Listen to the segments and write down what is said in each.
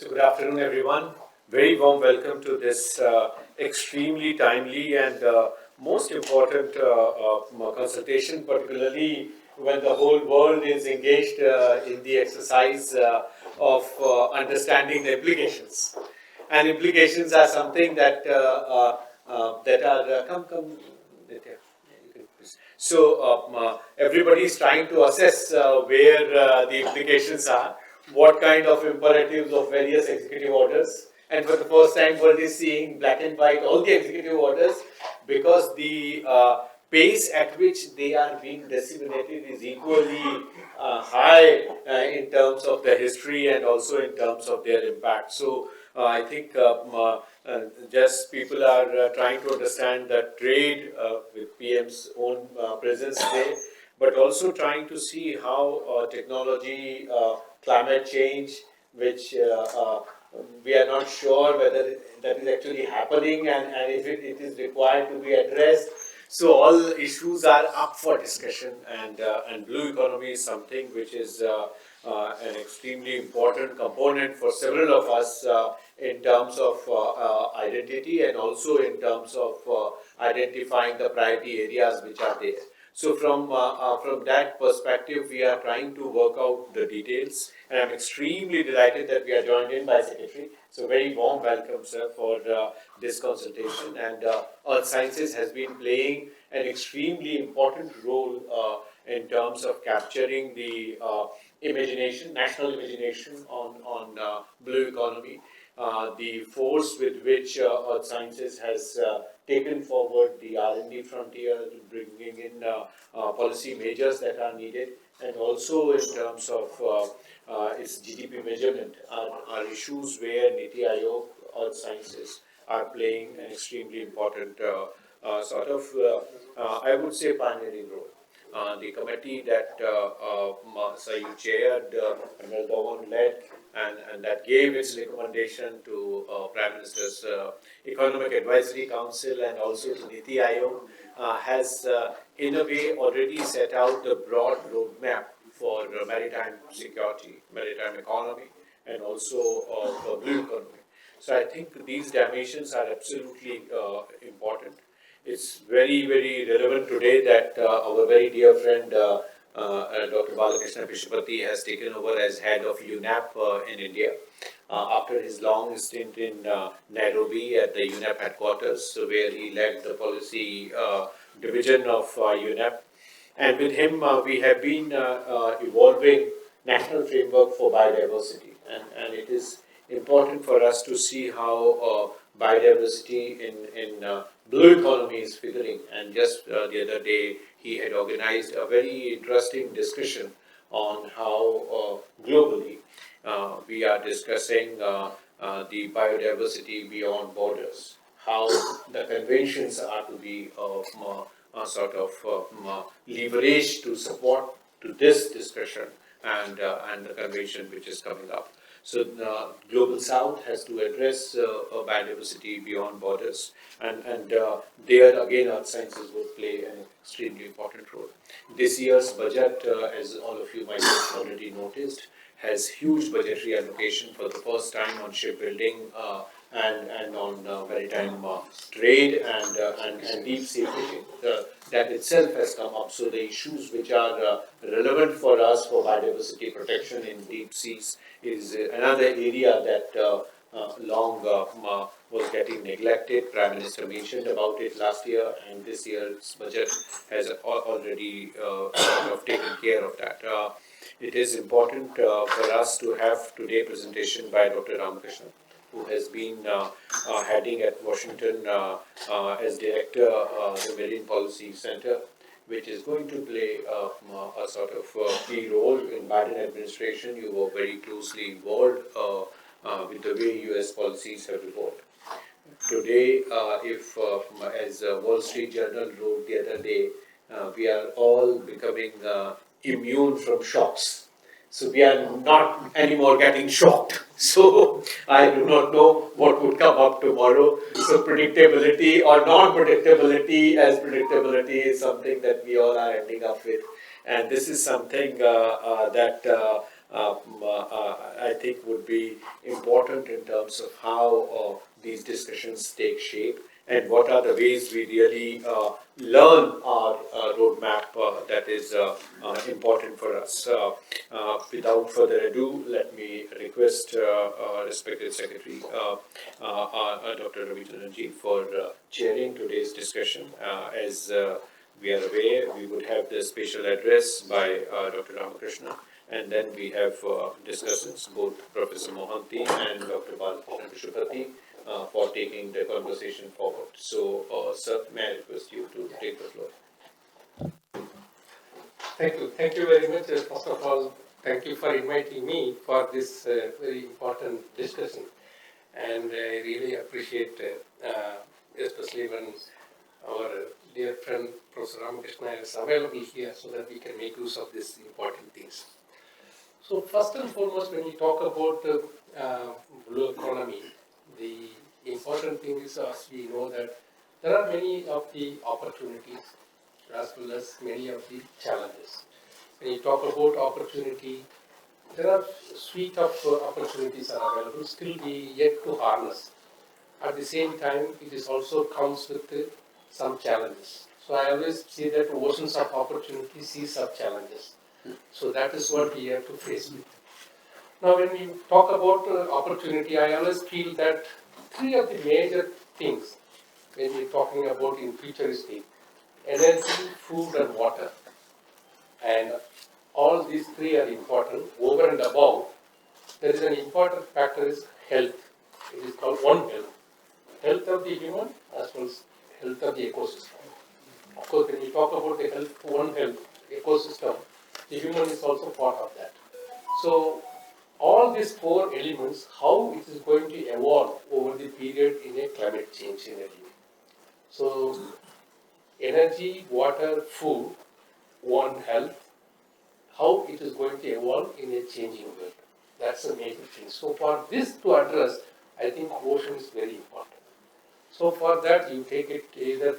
So good afternoon, everyone. Very warm welcome to this extremely timely and most important consultation, particularly when the whole world is engaged in the exercise of understanding the implications. And implications are something that that are come. Nitya, you can please. So everybody is trying to assess where the implications are, what kind of imperatives of various executive orders, and for the first time, world is seeing black and white all the executive orders because the pace at which they are being disseminated is equally high in terms of their history and also in terms of their impact. So I think just people are trying to understand that trade with PM's own presence today, but also trying to see how technology, climate change, which we are not sure whether that is actually happening and if it is required to be addressed. So all issues are up for discussion, and blue economy is something which is an extremely important component for several of us in terms of identity and also in terms of identifying the priority areas which are there. So from that perspective, we are trying to work out the details, and I'm extremely delighted that we are joined in by Secretary. So very warm welcome, sir, for this consultation. And Earth Sciences has been playing an extremely important role in terms of capturing the imagination, national imagination on blue economy. The force with which Earth Sciences has taken forward the R&D frontier, bringing in policy measures that are needed, and also in terms of its GDP measurement are issues where Niti Aayog, Earth Sciences are playing an extremely important I would say, pioneering role. The committee that sir, you chaired, Admiral Dhawan led, and that gave its recommendation to Prime Minister's Economic Advisory Council and also to Niti Aayog, has in a way already set out the broad roadmap for maritime security, maritime economy, and also for blue economy. So I think these dimensions are absolutely important. It's very, very relevant today that our very dear friend Dr. Balakrishna Pishupati has taken over as head of UNAP in India after his long stint in Nairobi at the UNAP headquarters, so where he led the policy division of UNAP. And with him, we have been evolving national framework for biodiversity, and it is important for us to see how biodiversity in blue economy is figuring. And just the other day, he had organized a very interesting discussion on how globally we are discussing the biodiversity beyond borders, how the conventions are to be leveraged to support to this discussion and the convention which is coming up. So Global South has to address biodiversity beyond borders, and there again Earth Sciences would play an extremely important role. This year's budget, as all of you might have already noticed, has huge budgetary allocation for the first time on shipbuilding and on maritime trade and deep sea fishing. That itself has come up. So the issues which are relevant for us for biodiversity protection in deep seas is another area that long was getting neglected. Prime Minister mentioned about it last year, and this year's budget has already taken care of that. It is important for us to have today presentation by Dr. Ramakrishnan, who has been heading at Washington as director the Marine Policy Center, which is going to play a key role in Biden administration. You were very closely involved with the way U.S. policies have evolved. Today, if as Wall Street Journal wrote the other day, we are all becoming immune from shocks. So we are not anymore getting shocked. So I do not know what would come up tomorrow. So predictability or non-predictability as predictability is something that we all are ending up with. And this is something that I think would be important in terms of how these discussions take shape and what are the ways we really learn our roadmap that is important for us. Without further ado, let me request respected Secretary Dr. Ravi Chandranji for chairing today's discussion. As we are aware, we would have the special address by Dr. Ramakrishna, and then we have discussants, both Professor Mohanty and Dr. Balakrishna Vishupati, for taking the conversation forward. So, sir, may I request you to take the floor? Thank you. Thank you very much. First of all, thank you for inviting me for this very important discussion. And I really appreciate, especially when our dear friend Professor Ramakrishna is available here so that we can make use of these important things. So first and foremost, when we talk about blue economy, the important thing is, as we know, that there are many of the opportunities as well as many of the challenges. When you talk about opportunity, there are suite of opportunities are available, still we yet to harness. At the same time, it is also comes with some challenges. So I always say that oceans of opportunity, seas of challenges. So that is what we have to face with. Now, when we talk about opportunity, I always feel that three of the major things when we're talking about in futuristic: energy, food, and water. And all these three are important. Over and above, there is an important factor is health. It is called One Health. Health of the human as well as health of the ecosystem. Of course, when we talk about the health, One Health ecosystem, the human is also part of that. So, all these four elements, how it is going to evolve over the period in a climate change scenario. So, energy, water, food, One Health, how it is going to evolve in a changing world. That's a major thing. So for this to address, I think ocean is very important. So for that, you take it either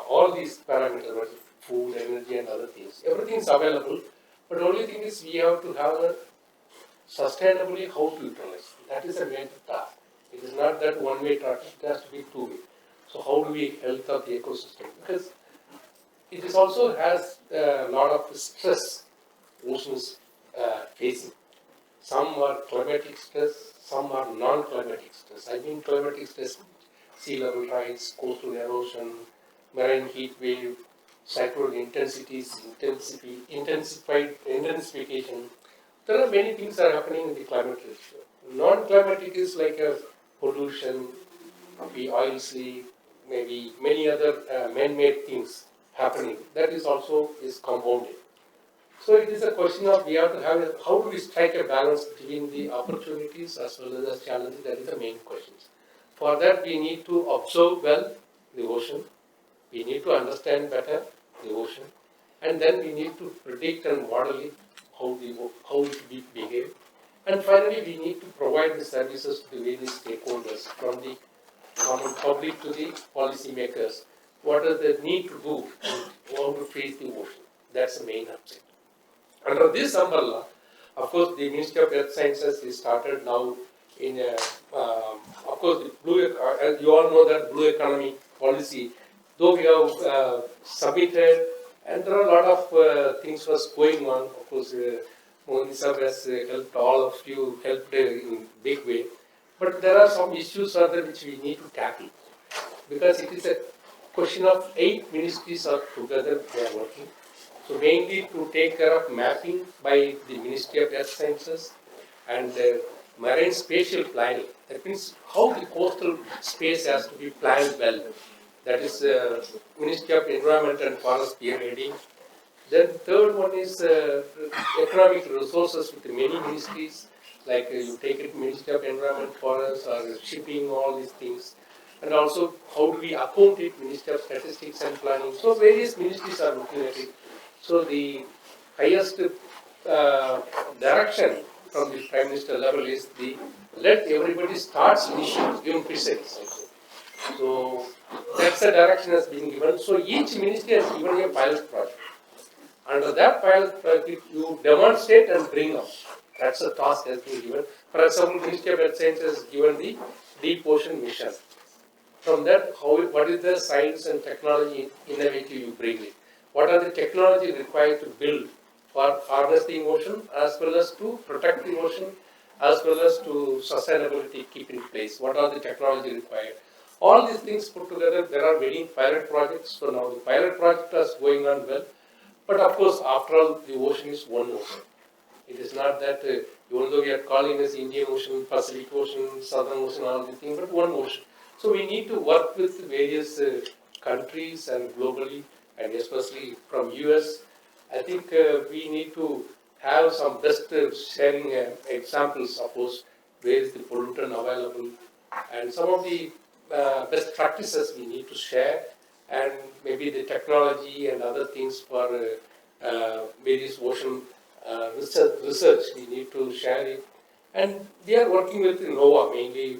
all these parameters, food, energy, and other things. Everything is available, but the only thing is we have to have a sustainably how to utilize. That is a major task. It is not that one-way traffic, it has to be two-way. So how do we health of the ecosystem? Because it is also has a lot of stress oceans facing. Some are climatic stress, some are non-climatic stress. I mean climatic stress, sea level rise, coastal erosion, marine heat wave, cyclone intensities, intensification. There are many things that are happening in the climate ratio. Non-climatic is like a pollution, maybe oil sea, maybe many other man-made things happening. That is also is compounded. So it is a question of we have to have how do we strike a balance between the opportunities as well as the challenges. That is the main question. For that we need to observe well the ocean. We need to understand better the ocean, and then we need to predict and model it how it will behave. And finally, we need to provide the services to the various stakeholders, from the common public to the policymakers. What is the need to do and how to face the ocean? That's the main objective. Under this umbrella, of course, the Ministry of Earth Sciences is started now in a, of course, the blue, as you all know that blue economy policy, though we have submitted, and there are a lot of things was going on. Of course, Modi sir has helped all of you, helped in big way. But there are some issues further which we need to tackle, because it is a question of 8 ministries are together, they are working. So mainly to take care of mapping by the Ministry of Earth Sciences and marine spatial planning. That means how the coastal space has to be planned well. That is Ministry of Environment and Forest spearheading. Then third one is economic resources with many ministries, like you take it Ministry of Environment, Forest, or shipping, all these things. And also how do we account it, Ministry of Statistics and Planning. So various ministries are looking at it. So the highest direction from the Prime Minister level is the let everybody start initiatives, even fisheries also. So that's the direction has been given. So each ministry has given a pilot project. Under that pilot project, you demonstrate and bring up. That's the task has been given. For example, Ministry of Earth Science has given the Deep Ocean Mission. From that, what is the science and technology innovative you bring in? What are the technology required to build for harnessing ocean as well as to protect the ocean as well as to sustainability keep in place? What are the technology required? All these things put together, there are many pilot projects. So now the pilot project is going on well. But of course, after all, the ocean is one ocean. It is not that, even though we are calling this Indian Ocean, Pacific Ocean, Southern Ocean, all these things, but one ocean. So we need to work with various countries and globally, and especially from US. I think we need to have some best sharing examples, suppose, where is the pollutant available, and some of the best practices we need to share, and maybe the technology and other things for various ocean research we need to share it. And we are working with NOAA, mainly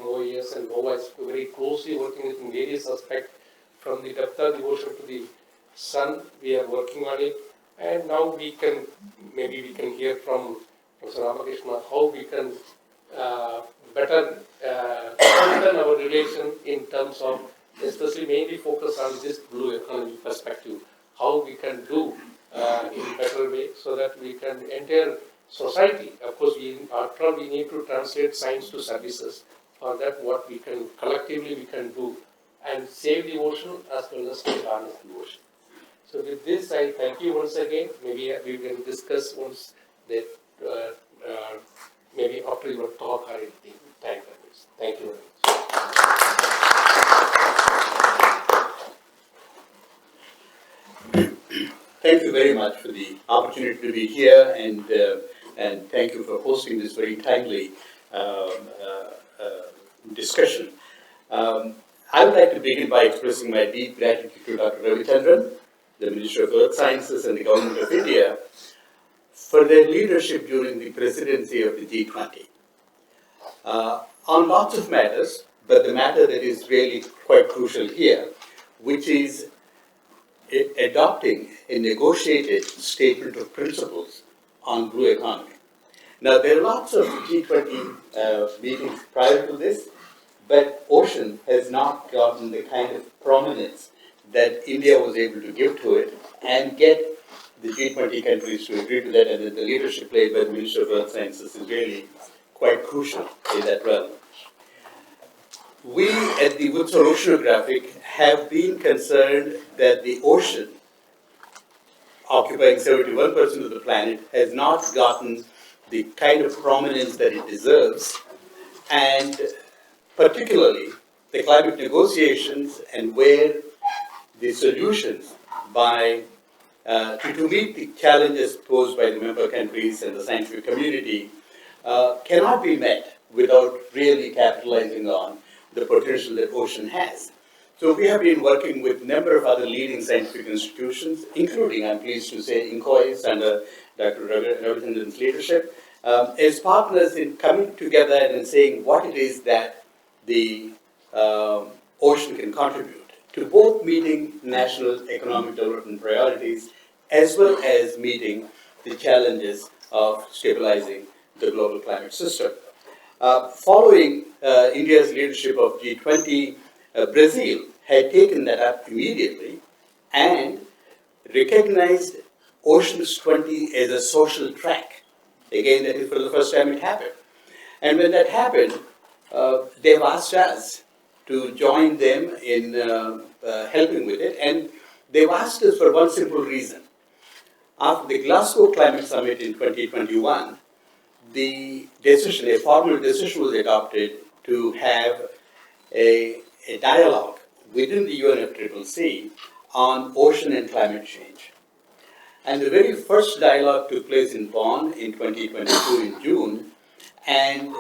MOES, and NOAA is very closely working with in various aspects, from the depth of the ocean to the sun. We are working on it, and now we can, maybe we can hear from Professor Ramakrishna how we can better strengthen our relation in terms of, especially mainly focus on this blue economy perspective, how we can do in a better way so that we can enter society. Of course, after all, we need to translate science to services. For that, what we can collectively we can do and save the ocean as well as to harness the ocean. So with this, I thank you once again. Maybe we can discuss once that maybe after your talk or anything. Thank you very much. Thank you very much for the opportunity to be here, and thank you for hosting this very timely discussion. I would like to begin by expressing my deep gratitude to Dr. Ravichandran, the Minister of Earth Sciences, and the Government of India for their leadership during the presidency of the G20. On lots of matters, but the matter that is really quite crucial here, which is adopting a negotiated statement of principles on blue economy. Now, there are lots of G20 meetings prior to this, but ocean has not gotten the kind of prominence that India was able to give to it and get the G20 countries to agree to that, and the leadership played by the Minister of Earth Sciences is really quite crucial in that realm. We at the Woodside Oceanographic have been concerned that the ocean, occupying 71% of the planet, has not gotten the kind of prominence that it deserves, and particularly the climate negotiations and where the solutions to meet the challenges posed by the member countries and the scientific community cannot be met without really capitalizing on the potential that ocean has. So we have been working with a number of other leading scientific institutions, including, I'm pleased to say, INCOIS under Dr. Ravichandran's leadership, as partners in coming together and saying what it is that the ocean can contribute to both meeting national economic development priorities as well as meeting the challenges of stabilizing the global climate system. Following India's leadership of G20, Brazil had taken that up immediately and recognized Oceans 20 as a social track. Again, that is for the first time it happened. And when that happened, they've asked us to join them in helping with it, and they've asked us for one simple reason. After the Glasgow Climate Summit in 2021, a formal decision was adopted to have a dialogue within the UNFCCC on ocean and climate change. And the very first dialogue took place in Bonn in 2022 in June, and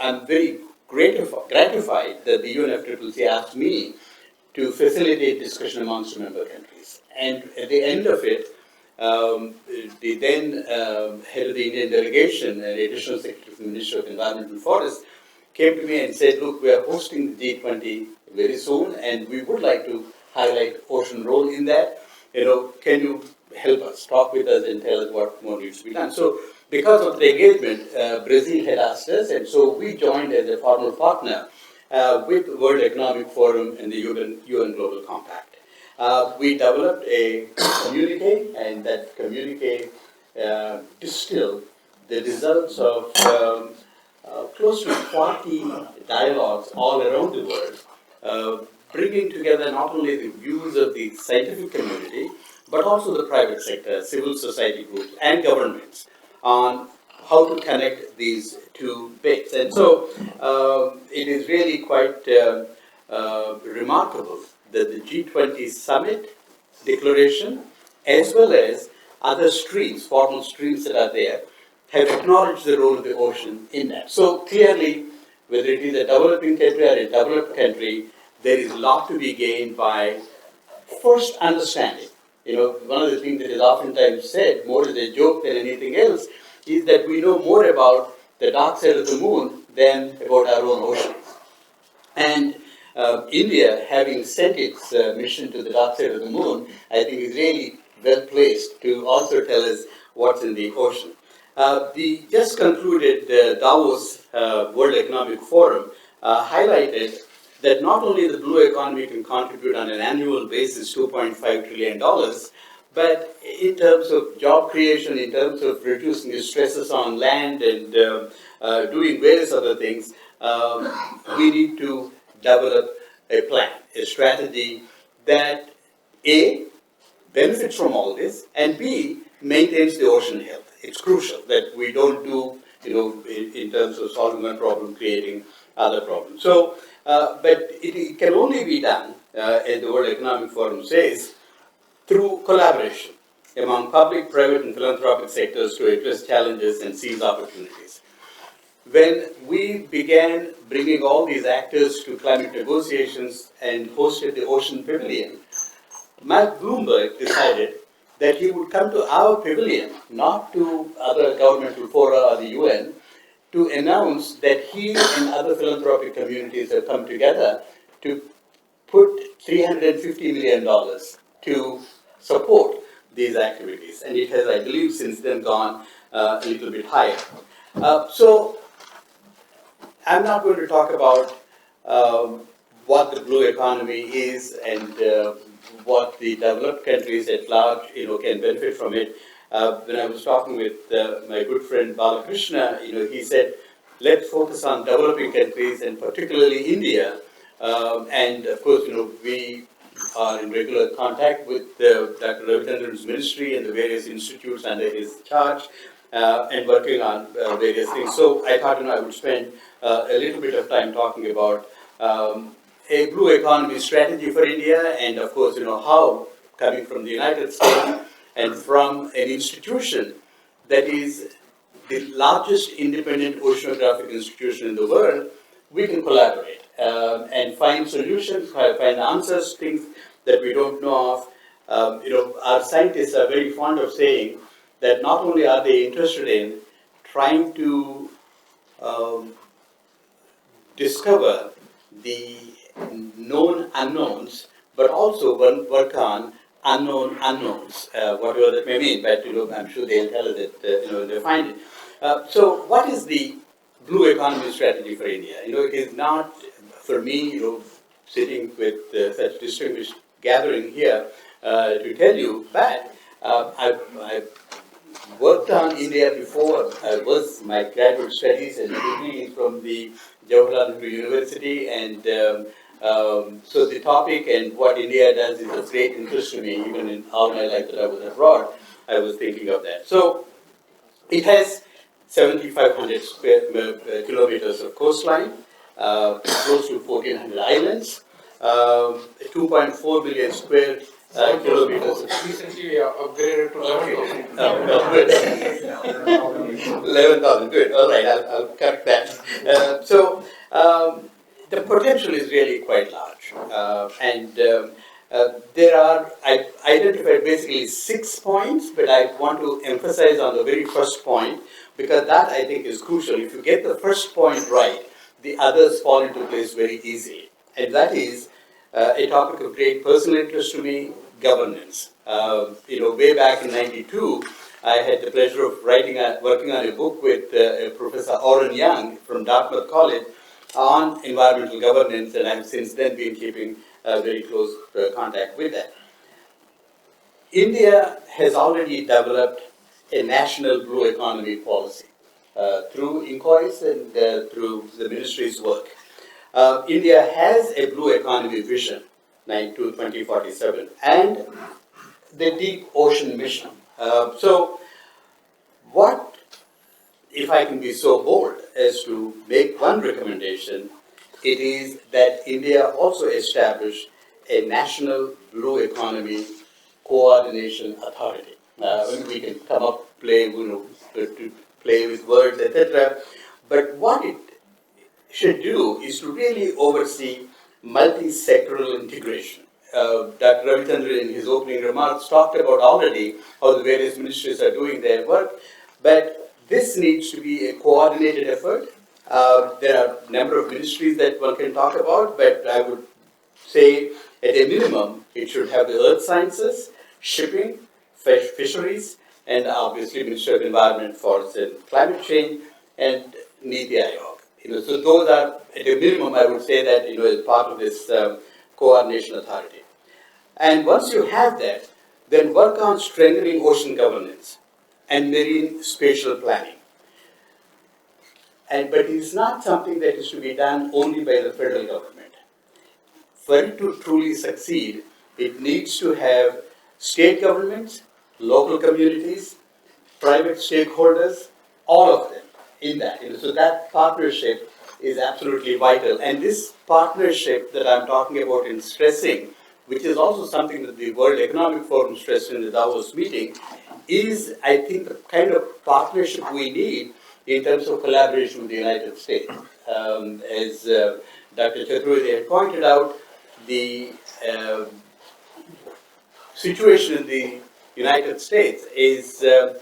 I'm very gratified that the UNFCCC asked me to facilitate discussion amongst the member countries. And at the end of it, the then head of the Indian delegation, an additional secretary from the Ministry of Environment and Forests, came to me and said, look, we are hosting the G20 very soon, and we would like to highlight ocean role in that. Can you help us, talk with us, and tell us what more needs to be done. So, because of the engagement, Brazil had asked us, and so we joined as a formal partner with the World Economic Forum and the UN Global Compact. We developed a communique, and that communique distilled the results of close to 40 dialogues all around the world, bringing together not only the views of the scientific community, but also the private sector, civil society groups, and governments on how to connect these two bits. And so it is really quite remarkable that the G20 summit declaration, as well as other streams, formal streams that are there, have acknowledged the role of the ocean in that. So clearly, whether it is a developing country or a developed country, there is a lot to be gained by first understanding. One of the things that is oftentimes said, more as a joke than anything else, is that we know more about the dark side of the moon than about our own oceans. And India, having sent its mission to the dark side of the moon, I think is really well placed to also tell us what's in the ocean. The just concluded Davos World Economic Forum highlighted that not only the blue economy can contribute on an annual basis $2.5 trillion, but in terms of job creation, in terms of reducing the stresses on land and doing various other things, we need to develop a plan, a strategy that A, benefits from all this, and B, maintains the ocean health. It's crucial that we don't do, in terms of solving one problem, creating other problems. So, but it can only be done, as the World Economic Forum says, through collaboration among public, private, and philanthropic sectors to address challenges and seize opportunities. When we began bringing all these actors to climate negotiations and hosted the Ocean Pavilion, Matt Bloomberg decided that he would come to our pavilion, not to other governmental fora or the UN, to announce that he and other philanthropic communities have come together to put $350 million to support these activities. And it has, I believe, since then gone a little bit higher. So I'm not going to talk about what the blue economy is and what the developed countries at large, can benefit from it. When I was talking with my good friend Balakrishna, he said, let's focus on developing countries and particularly India. And of course, we are in regular contact with Dr. Ravichandran's ministry and the various institutes under his charge and working on various things. So I thought, I would spend a little bit of time talking about a blue economy strategy for India, and of course, how, coming from the United States and from an institution that is the largest independent oceanographic institution in the world, we can collaborate and find solutions, find answers, things that we don't know of. Our scientists are very fond of saying that not only are they interested in trying to discover the known unknowns, but also work on unknown unknowns, whatever that may mean. But I'm sure they'll tell us that they find it. So, what is the blue economy strategy for India? It is not for me, sitting with such distinguished gathering here to tell you, but I've worked on India before. I was my graduate studies and degree from the Jawaharlal Nehru University, and so the topic and what India does is of great interest to me. Even in all my life that I was abroad, I was thinking of that. So it has 7,500 kilometers of coastline, close to 1,400 islands, 2.4 million square kilometers. Recently, we have upgraded to 11,000. Good. 11,000, good. All right, I'll correct that. So the potential is really quite large. And I've identified basically 6 points, but I want to emphasize on the very first point, because that I think is crucial. If you get the first point right, the others fall into place very easily. And that is a topic of great personal interest to me, governance. Way back in '92, I had the pleasure of working on a book with Professor Oren Young from Dartmouth College on environmental governance, and I've since then been keeping very close contact with that. India has already developed a national blue economy policy through inquiries and through the ministry's work. India has a blue economy vision to 2047 and the deep ocean mission. So what, if I can be so bold as to make one recommendation, it is that India also establish a national blue economy coordination authority. We can come up, play with words, etc. But what it should do is to really oversee multi-sectoral integration. Dr. Ravichandran in his opening remarks talked about already how the various ministries are doing their work, but this needs to be a coordinated effort. There are a number of ministries that one can talk about, but I would say at a minimum it should have the earth sciences, shipping, fisheries, and obviously Ministry of Environment, Forests and Climate Change, and Niti Aayog. So those are, at a minimum, I would say that, as part of this coordination authority. And once you have that, then work on strengthening ocean governance and marine spatial planning. But it is not something that is to be done only by the federal government. For it to truly succeed, it needs to have state governments, local communities, private stakeholders, all of them in that. So that partnership is absolutely vital. And this partnership that I'm talking about and stressing, which is also something that the World Economic Forum stressed in the Davos meeting, is, I think, the kind of partnership we need in terms of collaboration with the United States. As Dr. Chaturvedi had pointed out, the situation in the United States is, I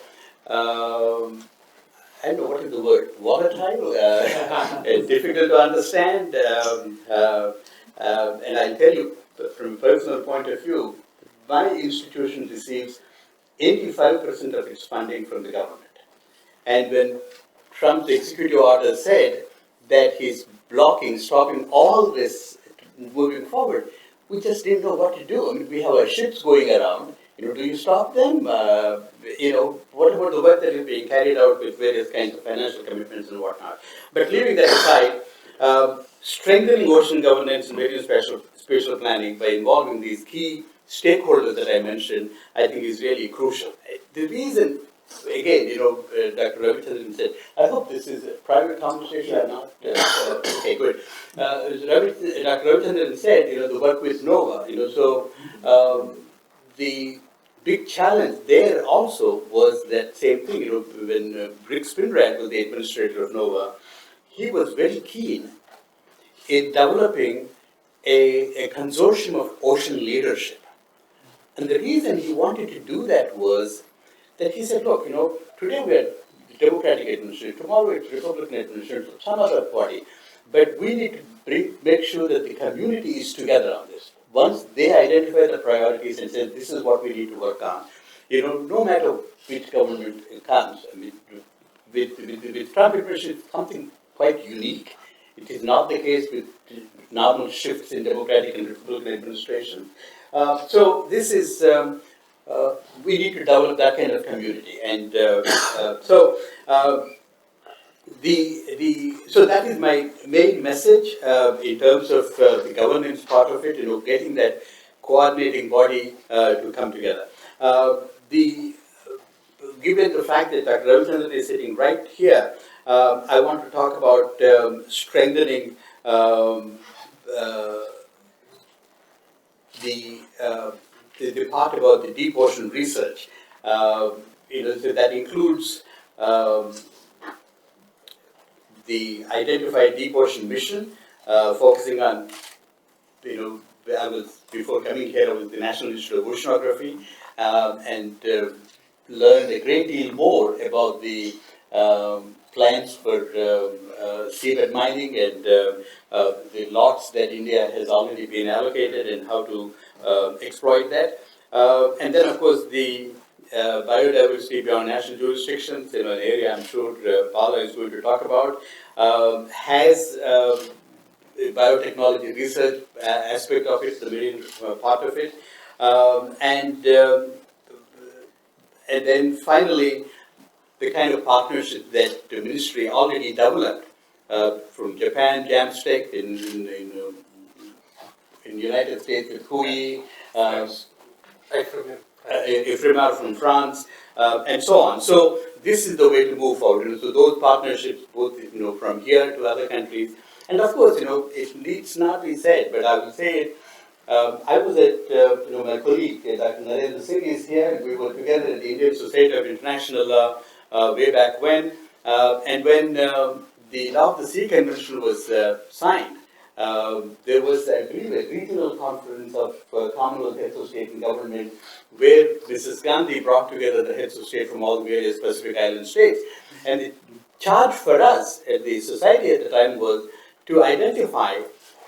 don't know what is the word, volatile, difficult to understand. And I'll tell you, from a personal point of view, my institution receives 85% of its funding from the government. And when Trump's executive order said that he's stopping all this moving forward, we just didn't know what to do. I mean, we have our ships going around. Do you stop them? What about the work that is being carried out with various kinds of financial commitments and whatnot? But leaving that aside, strengthening ocean governance and marine spatial planning by involving these key stakeholders that I mentioned, I think is really crucial. The reason, again, Dr. Ravichandran said, I hope this is a private conversation or not. Okay, good. Dr. Ravichandran said, the work with NOVA, so the big challenge there also was that same thing. When Rick Spinrad was the administrator of NOVA, he was very keen in developing a consortium of ocean leadership. And the reason he wanted to do that was that he said, look, today we are the Democratic administration, tomorrow it's Republican administration, some other party, but we need to make sure that the community is together on this. Once they identify the priorities and say, this is what we need to work on, no matter which government comes, I mean, with Trump administration, it's something quite unique. It is not the case with normal shifts in Democratic and Republican administration. So this is, we need to develop that kind of community. And so that is my main message in terms of the governance part of it, getting that coordinating body to come together. Given the fact that Dr. Ravichandran is sitting right here, I want to talk about strengthening the part about the deep ocean research. So that includes the Identified Deep Ocean Mission, focusing on, before coming here, I was the National Institute of Oceanography, and learned a great deal more about the plans for seabed mining and the lots that India has already been allocated and how to exploit that. And then, of course, the biodiversity beyond national jurisdictions, an area I'm sure Paula is going to talk about, has biotechnology research aspect of it, the marine part of it, um, and um, and then finally the kind of partnership that the ministry already developed from Japan, JAMSTEC, in United States with Hui, Ifremer from France, and so on. So this is the way to move forward. So those partnerships, both from here to other countries, and of course, it needs not be said, but I will say it. I was at my colleague Dr. Narendra Singh is here, and we were together at the Indian Society of International way back when, and when the Law of the Sea Convention was signed. There was, I believe, a regional conference of Commonwealth heads of state and government where Mrs. Gandhi brought together the heads of state from all the various Pacific Island states. And the charge for us at the society at the time was to identify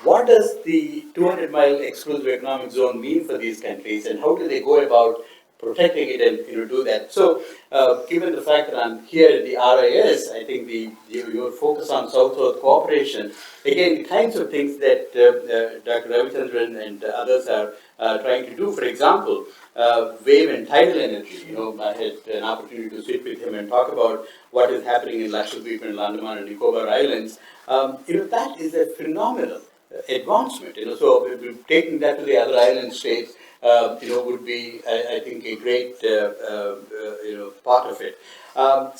what does the 200-mile exclusive economic zone mean for these countries and how do they go about protecting it and do that. So, given the fact that I'm here at the RIS, I think your focus on South-South cooperation, again, the kinds of things that Dr. Ravichandran and others are trying to do. For example, wave and tidal energy. I had an opportunity to sit with him and talk about what is happening in Lakshadweep and Andaman and Nicobar Islands. That is a phenomenal advancement. So taking that to the other island states, would be, I think, a great, part of it. I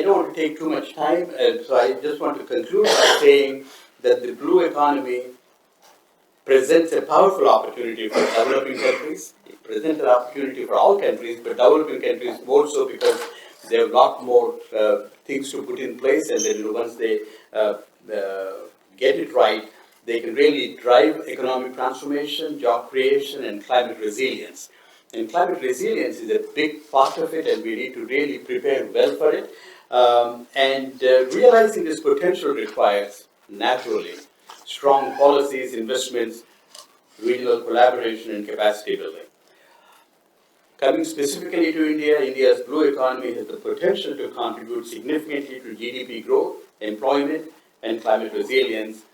don't want to take too much time, and so I just want to conclude by saying that the blue economy presents a powerful opportunity for developing countries. It presents an opportunity for all countries, but developing countries more so because they have a lot more things to put in place, and then once they get it right, they can really drive economic transformation, job creation, and climate resilience. And climate resilience is a big part of it, and we need to really prepare well for it. Realizing this potential requires, naturally, strong policies, investments, regional collaboration, and capacity building. Coming specifically to India, India's blue economy has the potential to contribute significantly to GDP growth, employment, and climate resilience,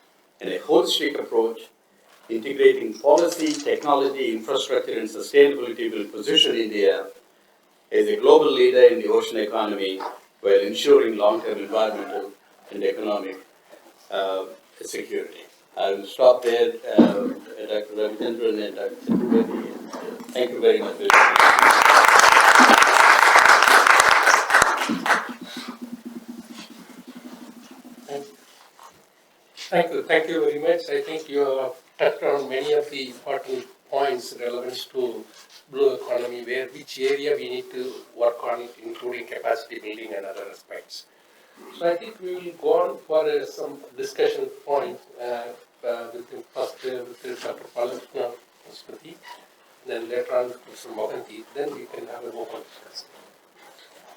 and a holistic approach integrating policy, technology, infrastructure, and sustainability will position India as a global leader in the ocean economy while ensuring long-term environmental and economic security. I will stop there, Dr. Ravichandran and Dr. Chaturvedi. Thank you very much. Thank you very much. I think you have touched on many of the important points relevant to blue economy, which area we need to work on, including capacity building and other aspects. So I think we will go on for some discussion points with Dr. Palakna Spati, then later on Mr. Mohanty, then we can have a open discussion.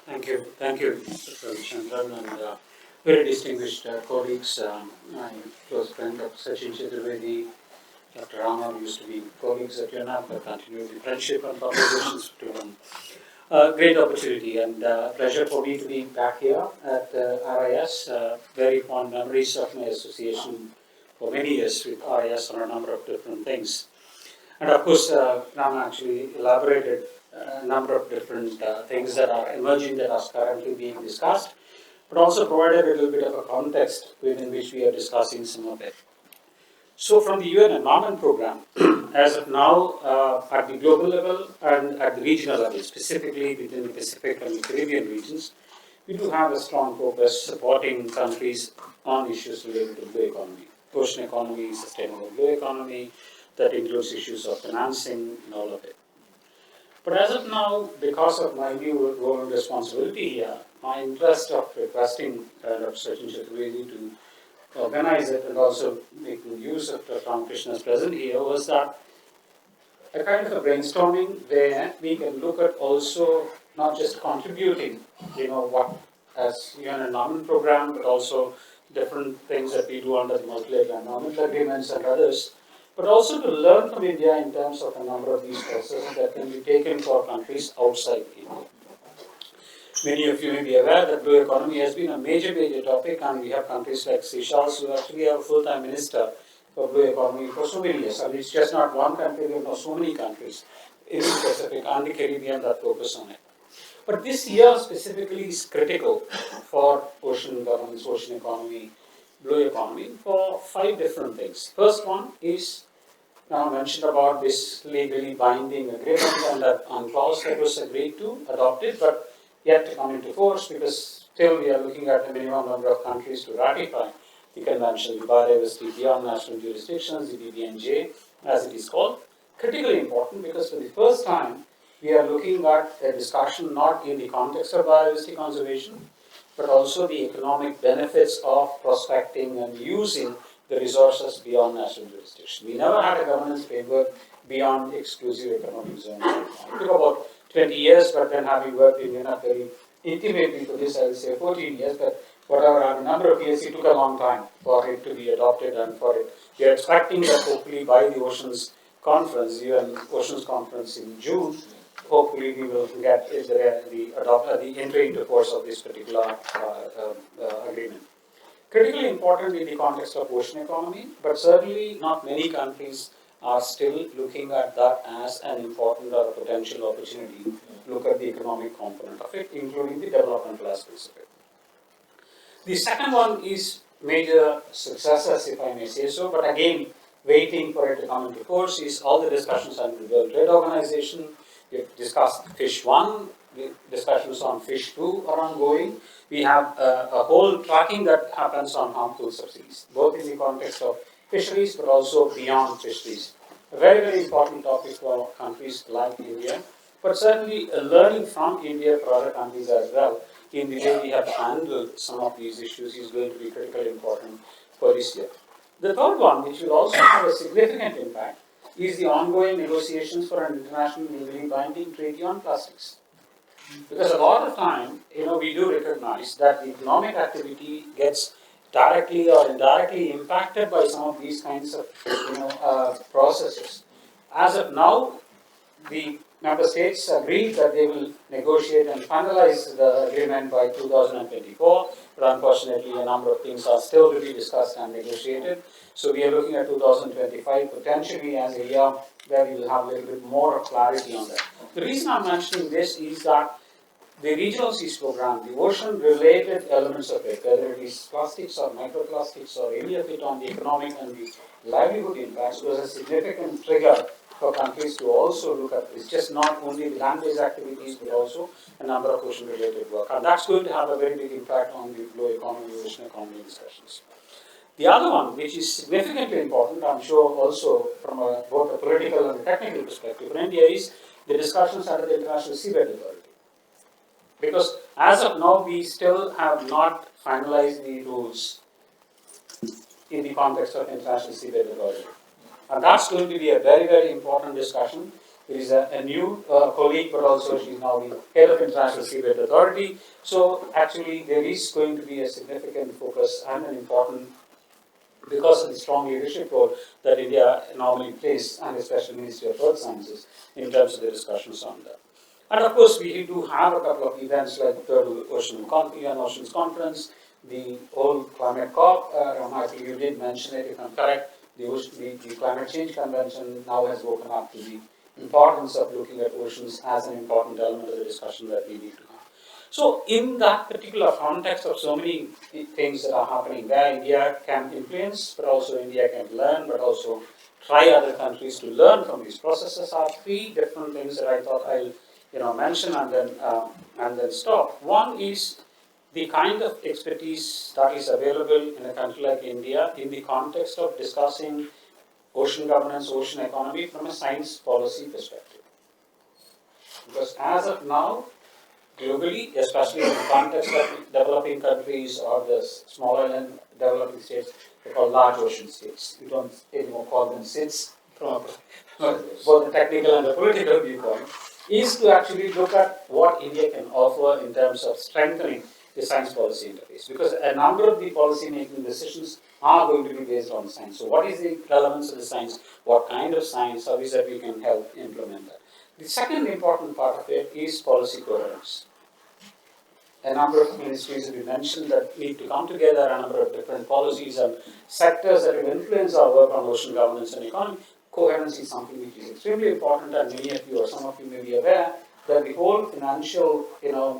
Thank you, Mr. Ravichandran, and very distinguished colleagues. My close friend Dr. Sachin Chaturvedi, Dr. Rama, used to be colleagues at UNAP, but continued the friendship and conversations to them. Great opportunity and pleasure for me to be back here at RIS. Very fond memories of my association for many years with RIS on a number of different things. And of course, Rama actually elaborated a number of different things that are emerging, that are currently being discussed, but also provided a little bit of a context within which we are discussing some of it. So from the UN Environment Programme, as of now, at the global level and at the regional level, specifically within the Pacific and the Caribbean regions, we do have a strong focus supporting countries on issues related to blue economy, ocean economy, sustainable blue economy, that includes issues of financing and all of it. But as of now, because of my new role and responsibility here, my interest of requesting Dr. Sachin Chaturvedi to organize it and also making use of Dr. Ramakrishna's presence here was that a kind of a brainstorming where we can look at also not just contributing, what as UN Environment Programme, but also different things that we do under the multilateral environmental agreements and others, but also to learn from India in terms of a number of these processes that can be taken for countries outside India. Many of you may be aware that blue economy has been a major topic, and we have countries like Seychelles who actually have a full-time minister for blue economy for so many years. And it's just not one country, we have so many countries in the Pacific and the Caribbean that focus on it. But this year specifically is critical for ocean governance, ocean economy, blue economy for 5 different things. First one is now mentioned about this legally binding agreement and that clause that was agreed to, adopted, but yet to come into force because still we are looking at a minimum number of countries to ratify the convention, the biodiversity beyond national jurisdictions, the BBNJ as it is called. Critically important because for the first time we are looking at a discussion not in the context of biodiversity conservation, but also the economic benefits of prospecting and using the resources beyond national jurisdiction. We never had a governance framework beyond exclusive economic zones. It took about 20 years, but then having worked in Vienna very intimately for this, I will say 14 years, but whatever a number of years, it took a long time for it to be adopted and for it. We are expecting that hopefully by the Oceans Conference, UN Oceans Conference in June, hopefully we will get the entry into force of this particular agreement. Critically important in the context of ocean economy, but certainly not many countries are still looking at that as an important or a potential opportunity to look at the economic component of it, including the developmental aspects of it. The second one is major successes, if I may say so, but again, waiting for it to come into force is all the discussions on the World Trade Organization. We've discussed Fish 1, the discussions on Fish 2 are ongoing. We have a whole tracking that happens on harmful subsidies, both in the context of fisheries but also beyond fisheries. A very, very important topic for countries like India, but certainly learning from India for other countries as well in the way we have handled some of these issues is going to be critically important for this year. The third one, which will also have a significant impact, is the ongoing negotiations for an international legally binding treaty on plastics. Because a lot of time, we do recognize that the economic activity gets directly or indirectly impacted by some of these kinds of, processes. As of now, the member states agreed that they will negotiate and finalize the agreement by 2024, but unfortunately a number of things are still to be discussed and negotiated. So we are looking at 2025 potentially as a year where we will have a little bit more clarity on that. The reason I'm mentioning this is that the regional seas program, the ocean-related elements of it, whether it is plastics or microplastics or any of it on the economic and the livelihood impacts, was a significant trigger for countries to also look at this, just not only the land-based activities, but also a number of ocean-related work. And that's going to have a very big impact on the blue economy, ocean economy discussions. The other one, which is significantly important, I'm sure also from both a political and a technical perspective for India, is the discussions under the International Seabed Authority. Because as of now, we still have not finalized the rules in the context of International Seabed Authority. And that's going to be a very, very important discussion. There is a new colleague, but also she's now the head of International Seabed Authority. So actually, there is going to be a significant focus and an important, because of the strong leadership role that India normally plays, and especially Ministry of Earth Sciences, in terms of the discussions on that. And of course, we do have a couple of events like the Third Oceans Conference, the whole Climate COP. I think you did mention it, if I'm correct. The Climate Change Convention now has woken up to the importance of looking at oceans as an important element of the discussion that we need to have. So in that particular context of so many things that are happening where India can influence, but also India can learn, but also try other countries to learn from these processes, are 3 different things that I thought I'll mention and then stop. One is the kind of expertise that is available in a country like India in the context of discussing ocean governance, ocean economy from a science policy perspective. Because as of now, globally, especially in the context of developing countries or the smaller and developing states, they're called large ocean states. We don't anymore call them SIDS from both the technical and the political viewpoint, is to actually look at what India can offer in terms of strengthening the science policy interface, because a number of the policy making decisions are going to be based on science. So what is the relevance of the science? What kind of science? How is that we can help implement that? The second important part of it is policy coherence. A number of ministries that we mentioned that need to come together, a number of different policies and sectors that will influence our work on ocean governance and economy. Coherence is something which is extremely important, and many of you or some of you may be aware that the whole financial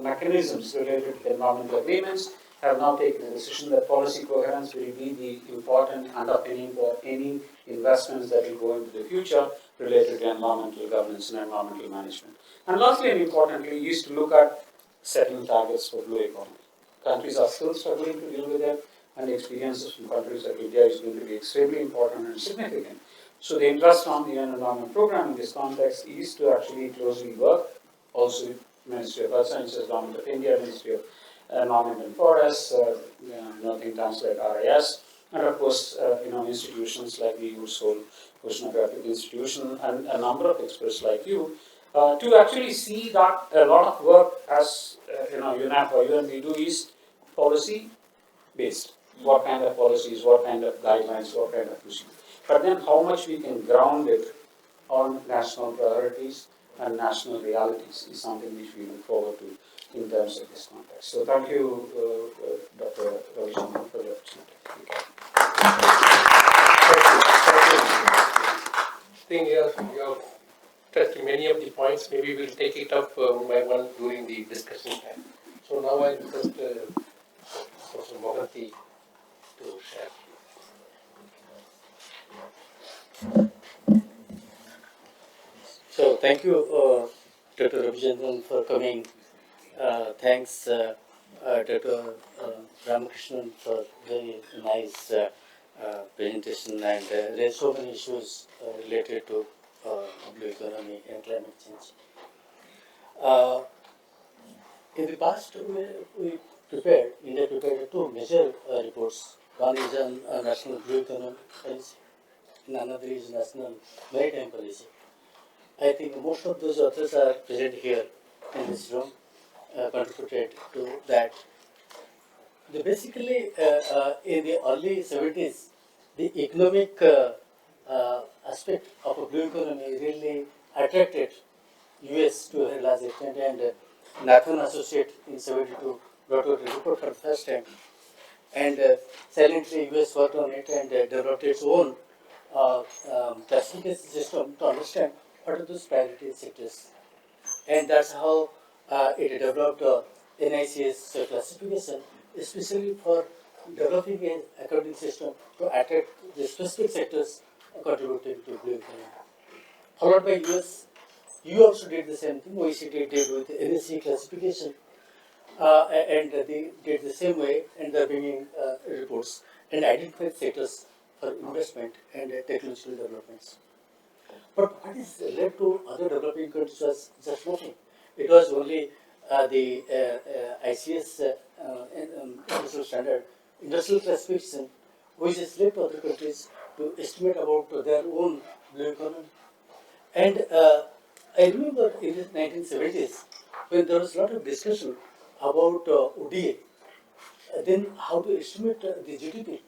mechanisms related to environmental agreements have now taken a decision that policy coherence will be the important underpinning for any investments that will go into the future related to environmental governance and environmental management. And lastly and importantly is to look at setting targets for blue economy. Countries are still struggling to deal with it, and experiences from countries like India is going to be extremely important and significant. So the interest on the UN Environment Programme in this context is to actually closely work, also with Ministry of Earth Sciences, Government of India, Ministry of Environment and Forests, think tanks like RIS, and of course, institutions like the USOL, Oceanographic Institution, and a number of experts like you, to actually see that a lot of work as UNEP or UNB do is policy based. What kind of policies, what kind of guidelines, what kind of pushing. But then how much we can ground it on national priorities and national realities is something which we look forward to in terms of this context. So thank you, Dr. Ravichandran, for the opportunity. I think you have touched many of the points. Maybe we'll take it up one by one during the discussion time. So now I request Professor Mohanty to share. So thank you, Dr. Ravichandran, for coming. Thanks, Dr. Ramakrishnan, for very nice presentation, and there are so many issues related to blue economy and climate change. In the past, India prepared two major reports. One is on national blue economy policy, and another is national maritime policy. I think most of those authors are present here in this room, contributed to that. Basically, in the early 70s, the economic aspect of a blue economy really attracted US to a large extent, and Nathan Associate in 72 brought out a report for the first time. And silently US worked on it and developed its own classification system to understand what are those priority sectors. And that's how it developed NICS classification, especially for developing an accounting system to attract the specific sectors contributing to blue economy. Followed by US, you also did the same thing. OECD did with NSE classification, and they did the same way, and they're bringing reports and identified sectors for investment and technological developments. But what is led to other developing countries was just nothing. It was only the ICS industrial standard, industrial classification, which has led to other countries to estimate about their own blue economy. And I remember in the 1970s when there was a lot of discussion about ODA, then how to estimate the GDP.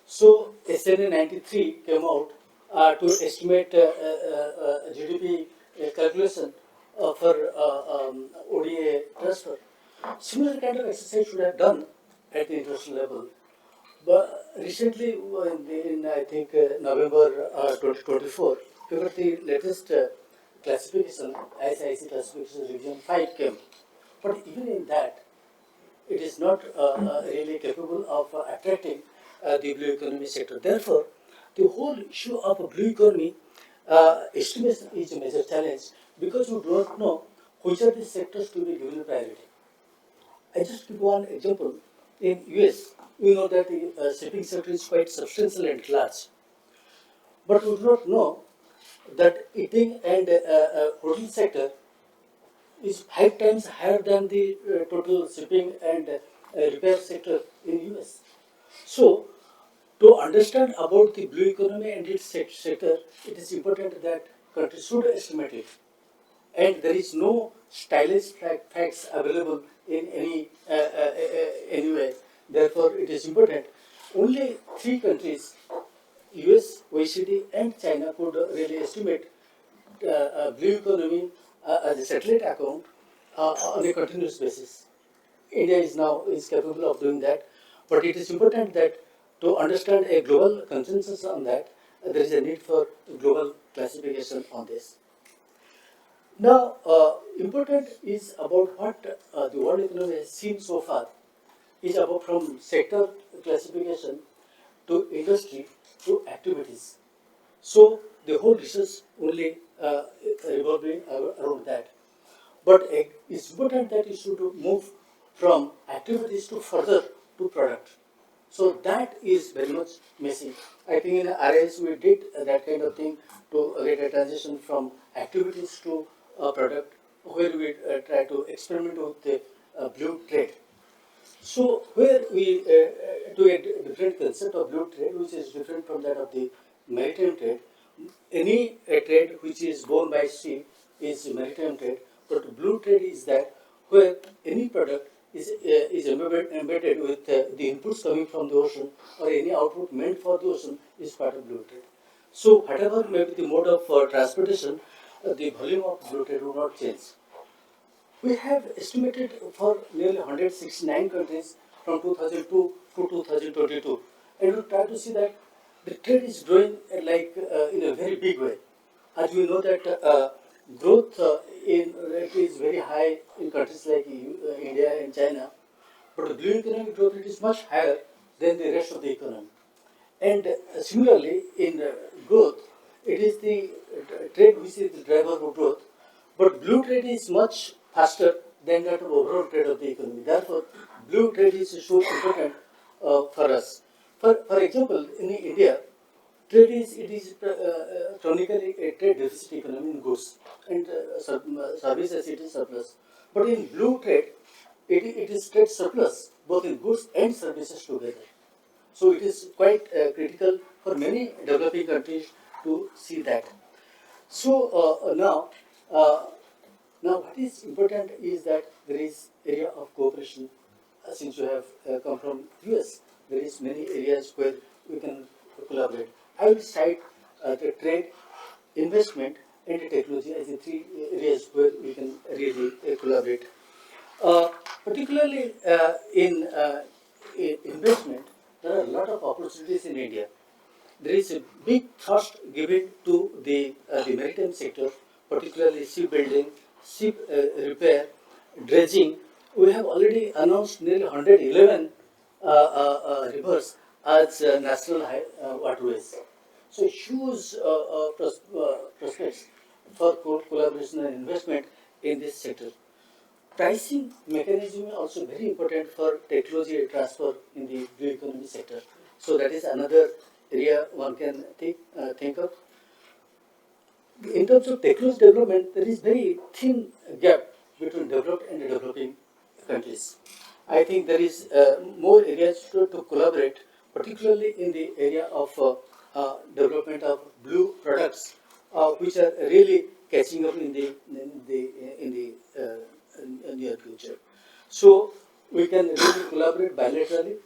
So SNA 93 came out to estimate GDP calculation for ODA transfer. Similar kind of exercise should have done at the international level. But recently, in I think November 2024, we got the latest classification, ISIC classification revision 5 came. But even in that, it is not really capable of attracting the blue economy sector. Therefore, the whole issue of a blue economy estimation is a major challenge because you do not know which are the sectors to be given priority. I just give one example. In US, we know that the shipping sector is quite substantial and large. But we do not know that eating and hotel sector is 5 times higher than the total shipping and repair sector in US. So, to understand about the blue economy and its sector, it is important that countries should estimate it and there is no stylish facts available in any way. Therefore, it is important. Only three countries, US, OECD, and China, could really estimate blue economy as a satellite account on a continuous basis. India is capable of doing that, but it is important that to understand a global consensus on that, there is a need for global classification on this. Now, important is about what the world economy has seen so far is about from sector classification to industry to activities. So the whole research only revolving around that. But it's important that you should move from activities to further to product. So that is very much missing. I think in RIS we did that kind of thing to get a transition from activities to product, where we try to experiment with the blue trade. So where we do a different concept of blue trade, which is different from that of the maritime trade. Any trade which is borne by sea is maritime trade, but blue trade is that where any product is embedded with the inputs coming from the ocean, or any output meant for the ocean is part of blue trade. So whatever may be the mode of transportation, the volume of blue trade will not change. We have estimated for nearly 169 countries from 2002 to 2022, and we try to see that the trade is growing in a very big way. As we know that growth in rate is very high in countries like India and China, but the blue economic growth rate is much higher than the rest of the economy. And similarly, in growth, it is the trade which is the driver of growth, but blue trade is much faster than that of overall trade of the economy. Therefore, blue trade is so important for us. For example, in India, trade is chronically a trade deficit economy in goods, and services it is surplus. But in blue trade, it is trade surplus both in goods and services together. So it is quite critical for many developing countries to see that. So now what is important is that there is area of cooperation. Since you have come from US, there is many areas where we can collaborate. I will cite the trade, investment, and the technology as the three areas where we can really collaborate. Particularly in investment, there are a lot of opportunities in India. There is a big thrust given to the maritime sector, particularly shipbuilding, ship repair, dredging. We have already announced nearly 111 rivers as national waterways. So huge prospects for collaboration and investment in this sector. Pricing mechanism is also very important for technology transfer in the blue economy sector. So that is another area one can think of. In terms of technology development, there is very thin gap between developed and developing countries. I think there is more areas to collaborate, particularly in the area of development of blue products, which are really catching up in the near future. So we can really collaborate bilaterally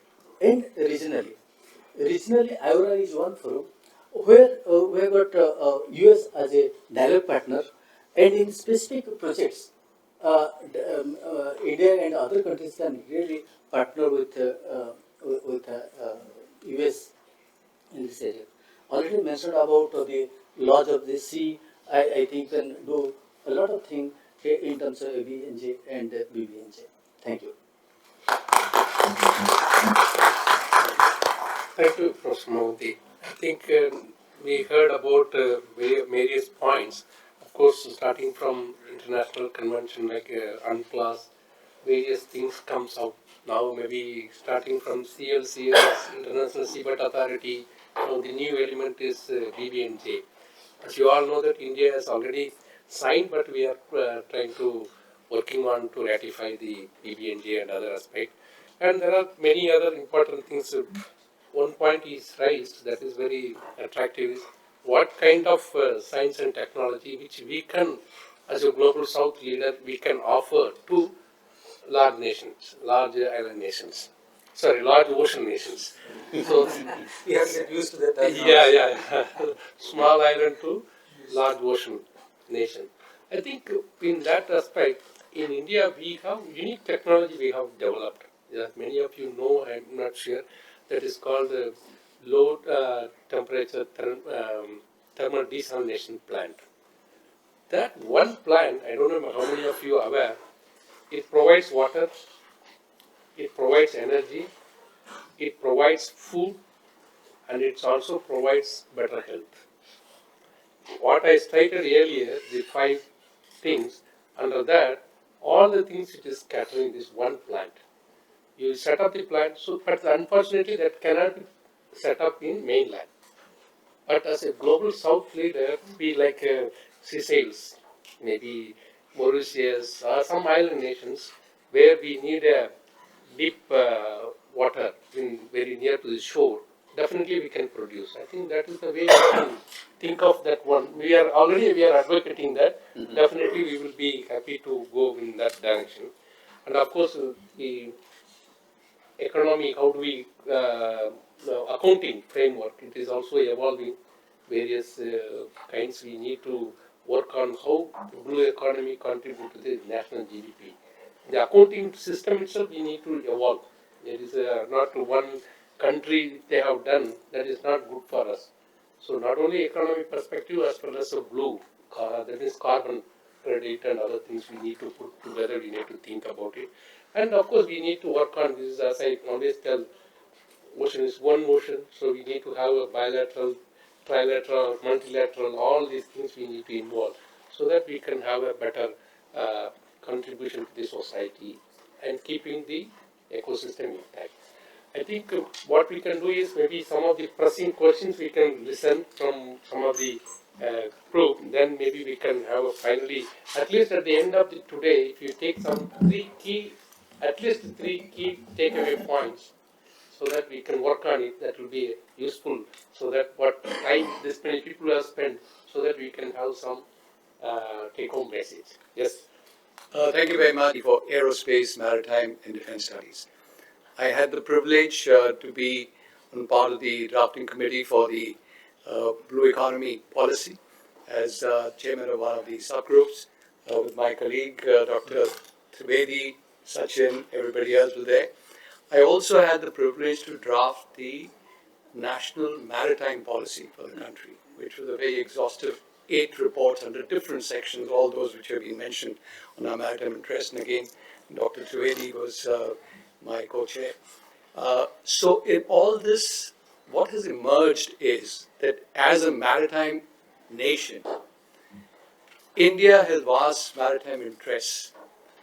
and regionally. Regionally, IORA is one forum where we have got US as a dialogue partner, and in specific projects, India and other countries can really partner with US in this area. Already mentioned about the laws of the sea. I think can do a lot of things in terms of ABNJ and BBNJ. Thank you. Thank you, Professor Mohanty. I think we heard about various points. Of course, starting from international convention like UNCLOS, various things comes out. Now maybe starting from CLCS, International Seabed Authority, now the new element is BBNJ. As you all know that India has already signed, but we are trying to working on to ratify the BBNJ and other aspects. And there are many other important things. One point is raised that is very attractive is what kind of science and technology which we can as a global South leader, we can offer to large nations, large island nations, sorry, large ocean nations. So, We have to get used to that term now. yeah. Small island to large ocean nation. I think in that aspect, in India, we have unique technology we have developed. That many of you know, I'm not sure, that is called the low temperature thermal desalination plant. That one plant, I don't know how many of you are aware, it provides water, it provides energy, it provides food, and it also provides better health. What I stated earlier, the 5 things, under that, all the things it is scattering this one plant. You set up the plant, so but unfortunately that cannot be set up in mainland. But as a global South leader, be like Seychelles, maybe Mauritius, or some island nations where we need a deep water in very near to the shore, definitely we can produce. I think that is the way we can think of that one. We are advocating that. Definitely we will be happy to go in that direction. And of course, the economy, how do we, accounting framework, it is also evolving. Various kinds we need to work on how the blue economy contribute to the national GDP. The accounting system itself we need to evolve. There is not one country they have done that is not good for us. So not only economic perspective as well as a blue, that is carbon credit and other things we need to put together, we need to think about it. And of course we need to work on this, as I always tell, ocean is one ocean, so we need to have a bilateral, trilateral, multilateral, all these things we need to involve so that we can have a better contribution to the society and keeping the ecosystem intact. I think what we can do is maybe some of the pressing questions we can listen from some of the group, then maybe we can have a finally, at least at the end of the today, if you take some at least three key takeaway points so that we can work on it, that will be useful, so that what time this many people have spent, so that we can have some take-home message. Yes. Thank you very much for Aerospace, Maritime and Defense Studies. I had the privilege to be on part of the drafting committee for the Blue Economy Policy as chairman of one of the subgroups with my colleague Dr. Trivedi, Sachin, everybody else was there. I also had the privilege to draft the National Maritime Policy for the country, which was a very exhaustive 8 reports under different sections, all those which have been mentioned on our maritime interest. And again, Dr. Trivedi was my co-chair. So in all this, what has emerged is that as a maritime nation, India has vast maritime interests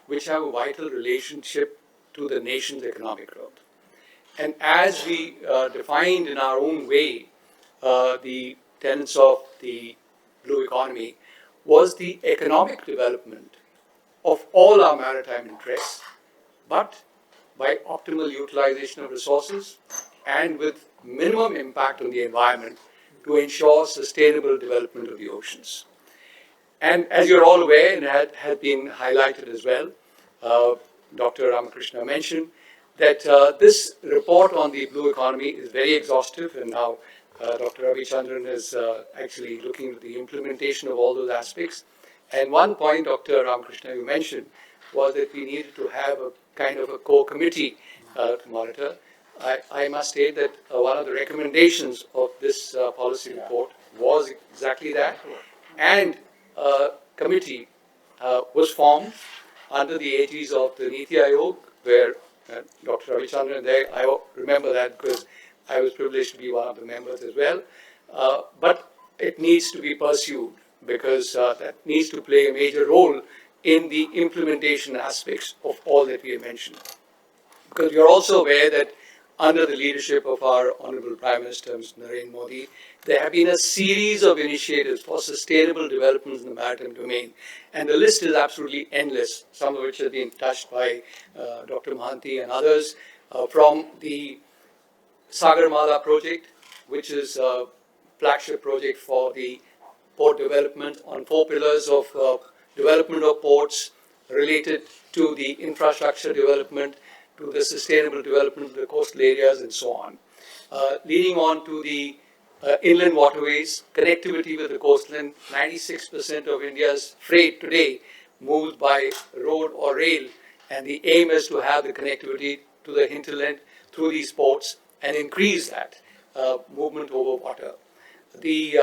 which have a vital relationship to the nation's economic growth. And as we defined in our own way, the tenets of the blue economy was the economic development of all our maritime interests, but by optimal utilization of resources and with minimum impact on the environment to ensure sustainable development of the oceans. And as you're all aware, and had been highlighted as well, Dr. Ramakrishna mentioned that this report on the blue economy is very exhaustive, and now Dr. Ravichandran is actually looking at the implementation of all those aspects. And one point, Dr. Ramakrishna, you mentioned was that we needed to have a kind of a core committee to monitor. I must state that one of the recommendations of this policy report was exactly that. And a committee was formed under the aegis of the Niti Aayog, where Dr. Ravichandran there, I remember that because I was privileged to be one of the members as well. But it needs to be pursued because that needs to play a major role in the implementation aspects of all that we have mentioned. Because we are also aware that under the leadership of our Honorable Prime Minister, Mr. Narendra Modi, there have been a series of initiatives for sustainable developments in the maritime domain. And the list is absolutely endless, some of which have been touched by Dr. Mohanty and others, from the Sagarmala project, which is a flagship project for the port development on 4 pillars of development of ports, related to the infrastructure development, to the sustainable development of the coastal areas, and so on. Leading on to the inland waterways, connectivity with the coastline. 96% of India's freight today moves by road or rail, and the aim is to have the connectivity to the hinterland through these ports and increase that movement over water. The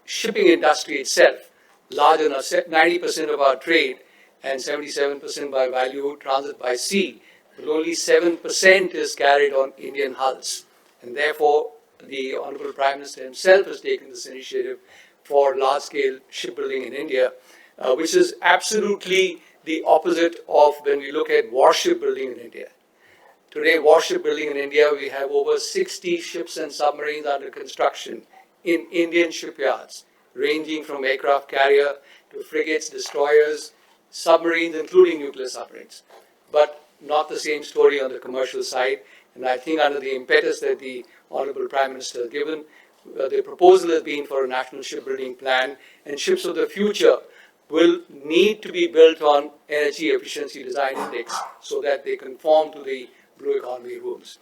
shipping industry itself, large enough, 90% of our trade and 77% by value transit by sea, but only 7% is carried on Indian hulls. And therefore, the Honorable Prime Minister himself has taken this initiative for large-scale shipbuilding in India, which is absolutely the opposite of when we look at warship building in India. Today, warship building in India, we have over 60 ships and submarines under construction in Indian shipyards, ranging from aircraft carrier to frigates, destroyers, submarines, including nuclear submarines. But not the same story on the commercial side. And I think under the impetus that the Honorable Prime Minister has given, the proposal has been for a national shipbuilding plan, and ships of the future will need to be built on energy efficiency design index so that they conform to the blue economy rules.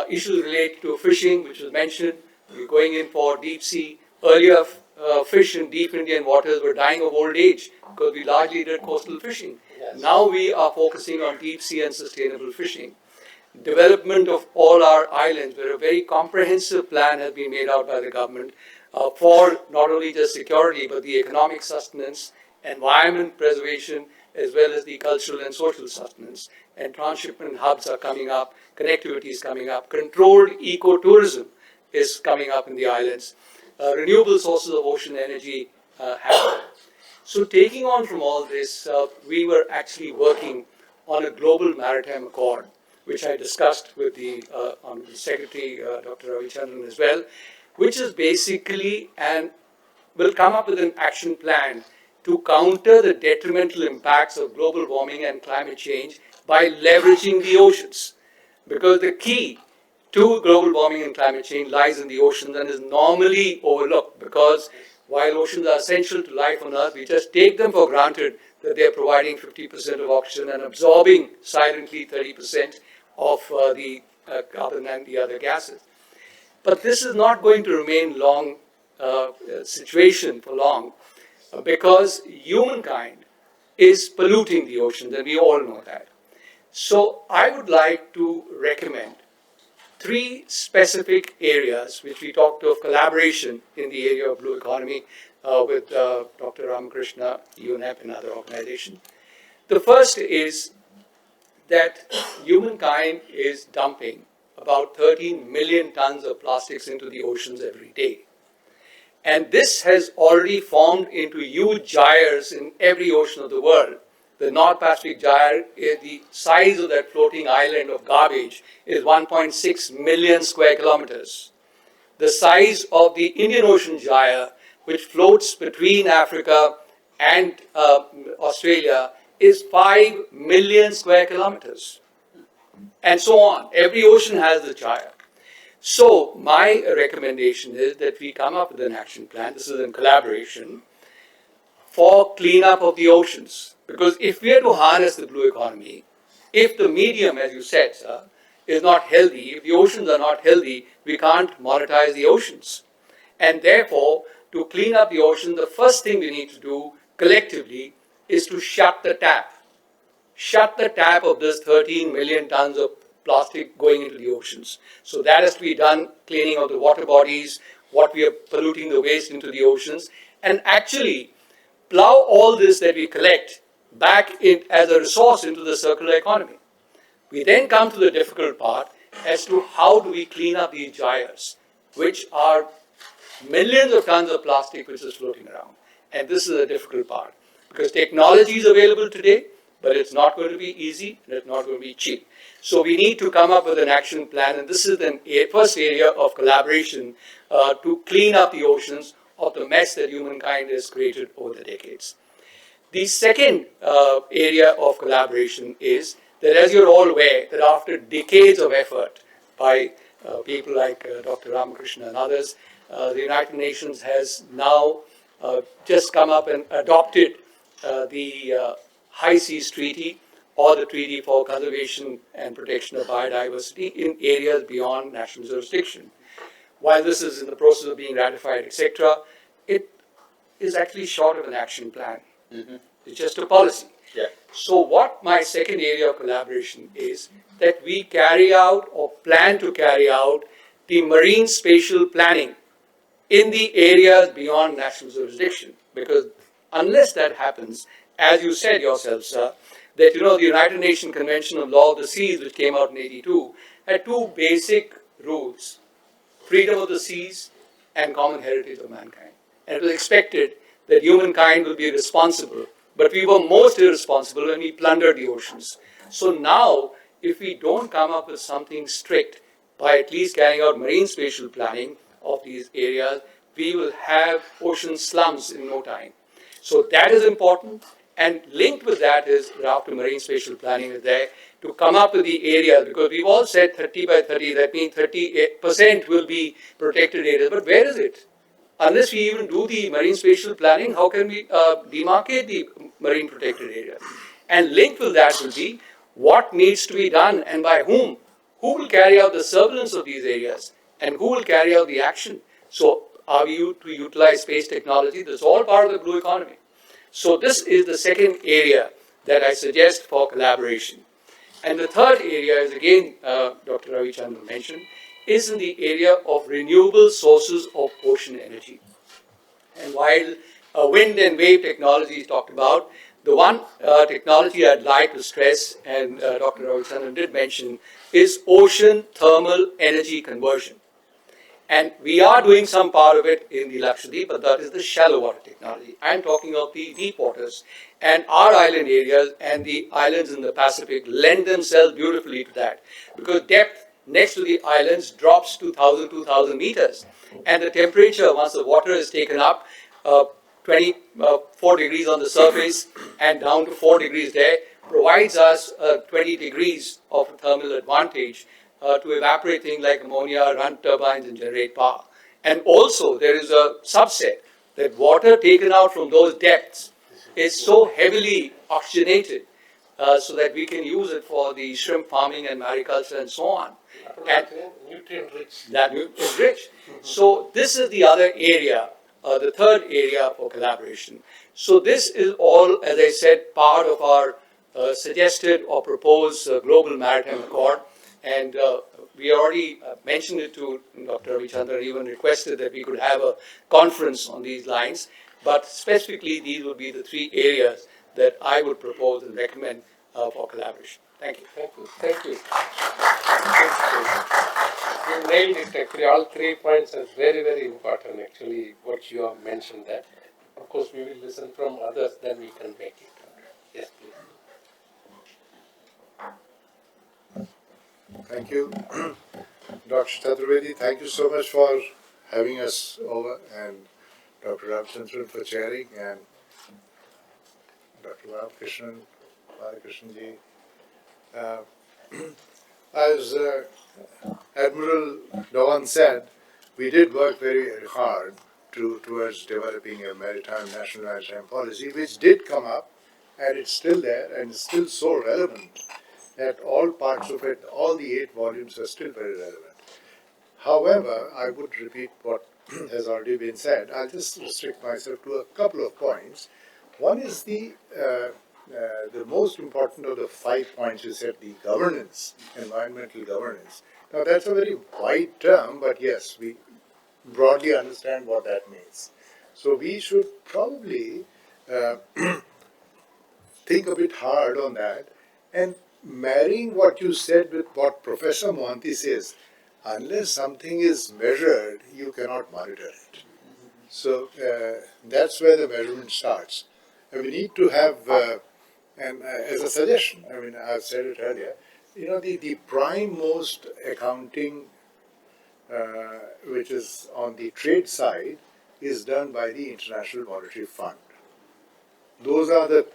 Issues related to fishing, which was mentioned, we're going in for deep sea. Earlier, fish in deep Indian waters were dying of old age because we largely did coastal fishing. Yes. Now we are focusing on deep sea and sustainable fishing. Development of all our islands, where a very comprehensive plan has been made out by the government for not only just security, but the economic sustenance, environment preservation, as well as the cultural and social sustenance. And transshipment hubs are coming up, connectivity is coming up, controlled ecotourism is coming up in the islands. Renewable sources of ocean energy happen. So taking on from all this, we were actually working on a global maritime accord, which I discussed with the Honorable Secretary, Dr. Ravichandran as well, which is basically, and will come up with an action plan to counter the detrimental impacts of global warming and climate change by leveraging the oceans. Because the key to global warming and climate change lies in the oceans and is normally overlooked, because while oceans are essential to life on Earth, we just take them for granted that they are providing 50% of oxygen and absorbing silently 30% of the carbon and the other gases. But this is not going to remain long situation for long, because humankind is polluting the oceans, and we all know that. So I would like to recommend 3 specific areas which we talked of collaboration in the area of blue economy with Dr. Ramakrishna, UNEP, and other organizations. The first is that humankind is dumping about 13 million tons of plastics into the oceans every day. And this has already formed into huge gyres in every ocean of the world. The North Pacific gyre, the size of that floating island of garbage is 1.6 million square kilometers. The size of the Indian Ocean gyre, which floats between Africa and Australia, is 5 million square kilometers. And so on. Every ocean has the gyre. So my recommendation is that we come up with an action plan, this is in collaboration, for cleanup of the oceans. Because if we are to harness the blue economy, if the medium, as you said, sir, is not healthy, if the oceans are not healthy, we can't monetize the oceans. And therefore, to clean up the ocean, the first thing we need to do collectively is to shut the tap. Shut the tap of this 13 million tons of plastic going into the oceans. So that has to be done, cleaning of the water bodies, what we are polluting the waste into the oceans, and actually plow all this that we collect back in as a resource into the circular economy. We then come to the difficult part as to how do we clean up these gyres, which are millions of tons of plastic which is floating around. And this is a difficult part, because technology is available today, but it's not going to be easy and it's not going to be cheap. So we need to come up with an action plan, and this is the first area of collaboration to clean up the oceans of the mess that humankind has created over the decades. The second area of collaboration is that, as you're all aware, that after decades of effort by people like Dr. Ramakrishna and others, the United Nations has now just come up and adopted the High Seas Treaty or the Treaty for Conservation and Protection of Biodiversity in areas beyond national jurisdiction. While this is in the process of being ratified, etc., it is actually short of an action plan. It's just a policy. Yeah. So what my second area of collaboration is that we carry out or plan to carry out the marine spatial planning in the areas beyond national jurisdiction. Because unless that happens, as you said yourself, sir, that the United Nations Convention on Law of the Seas, which came out in '82, had two basic rules: freedom of the seas and common heritage of mankind. And it was expected that humankind will be responsible, but we were most irresponsible when we plundered the oceans. So now, if we don't come up with something strict by at least carrying out marine spatial planning of these areas, we will have ocean slums in no time. So that is important, and linked with that is, after marine spatial planning is there, to come up with the areas, because we've all said 30 by 30, that means 30% will be protected areas, but where is it? Unless we even do the marine spatial planning, how can we demarcate the marine protected area? And linked with that will be what needs to be done and by whom. Who will carry out the surveillance of these areas and who will carry out the action? So are we to utilize space technology? That's all part of the blue economy. So this is the second area that I suggest for collaboration. And the third area is, again, Dr. Ravichandran mentioned, is in the area of renewable sources of ocean energy. And while wind and wave technology is talked about, the one technology I'd like to stress, and Dr. Ravichandran did mention, is ocean thermal energy conversion. And we are doing some part of it in the Lakshadweep, but that is the shallow water technology. I'm talking of the deep waters. And our island areas and the islands in the Pacific lend themselves beautifully to that. Because depth next to the islands drops to 2,000 meters. And the temperature, once the water is taken up, 24 degrees on the surface and down to 4 degrees there, provides us 20 degrees of thermal advantage to evaporate things like ammonia, run turbines, and generate power. And also, there is a subset that water taken out from those depths is so heavily oxygenated so that we can use it for the shrimp farming and mariculture and so on. And nutrient rich. that is rich. So this is the other area, the third area for collaboration. So this is all, as I said, part of our suggested or proposed Global Maritime Accord. And we already mentioned it to Dr. Ravichandran, even requested that we could have a conference on these lines. But specifically, these would be the three areas that I would propose and recommend for collaboration. Thank you. Thank you. Thank you. You nailed it actually. All 3 points are very, very important actually, what you have mentioned that. Of course, we will listen from others, then we can make it. Yes, please. Thank you. Dr. Chaturvedi, thank you so much for having us over, and Dr. Ravichandran for chairing, and Dr. Ramakrishnan, Balakrishnan ji. As Admiral Dhawan said, we did work very, very hard towards developing a national maritime policy, which did come up, and it's still there, and it's still so relevant that all parts of it, all the 8 volumes are still very relevant. However, I would repeat what has already been said. I'll just restrict myself to a couple of points. One is the most important of the 5 points you said, the governance, environmental governance. Now that's a very wide term, but yes, we broadly understand what that means. So we should probably think a bit hard on that, and marrying what you said with what Professor Mohanty says, unless something is measured, you cannot monitor it. So that's where the measurement starts. And we need to have, as a suggestion, I mean, I've said it earlier, the prime most accounting, which is on the trade side, is done by the International Monetary Fund. Those are the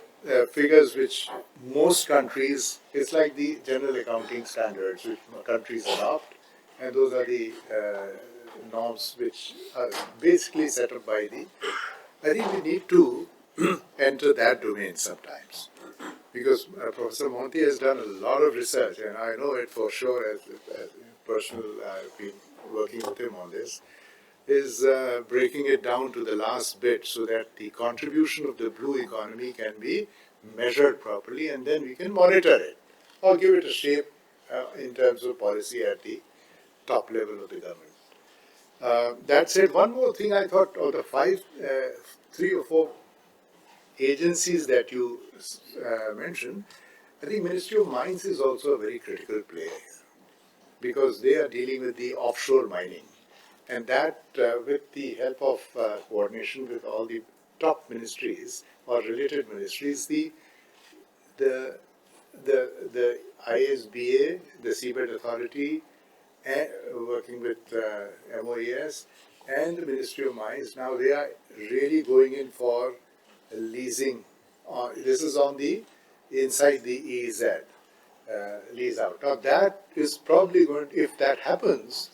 figures which most countries, it's like the general accounting standards which countries adopt, and those are the norms which are basically set up by the, I think we need to enter that domain sometimes. Because Professor Monti has done a lot of research, and I know it for sure as personal, I've been working with him on this, is breaking it down to the last bit so that the contribution of the blue economy can be measured properly, and then we can monitor it or give it a shape in terms of policy at the top level of the government. That said, one more thing I thought of the three or four agencies that you mentioned, I think Ministry of Mines is also a very critical player because they are dealing with the offshore mining. And that, with the help of coordination with all the top ministries or related ministries, the ISBA, the Seabed Authority, working with MOES and the Ministry of Mines, now they are really going in for leasing. This is on the inside the EEZ lease out. Now that is probably going. If that happens,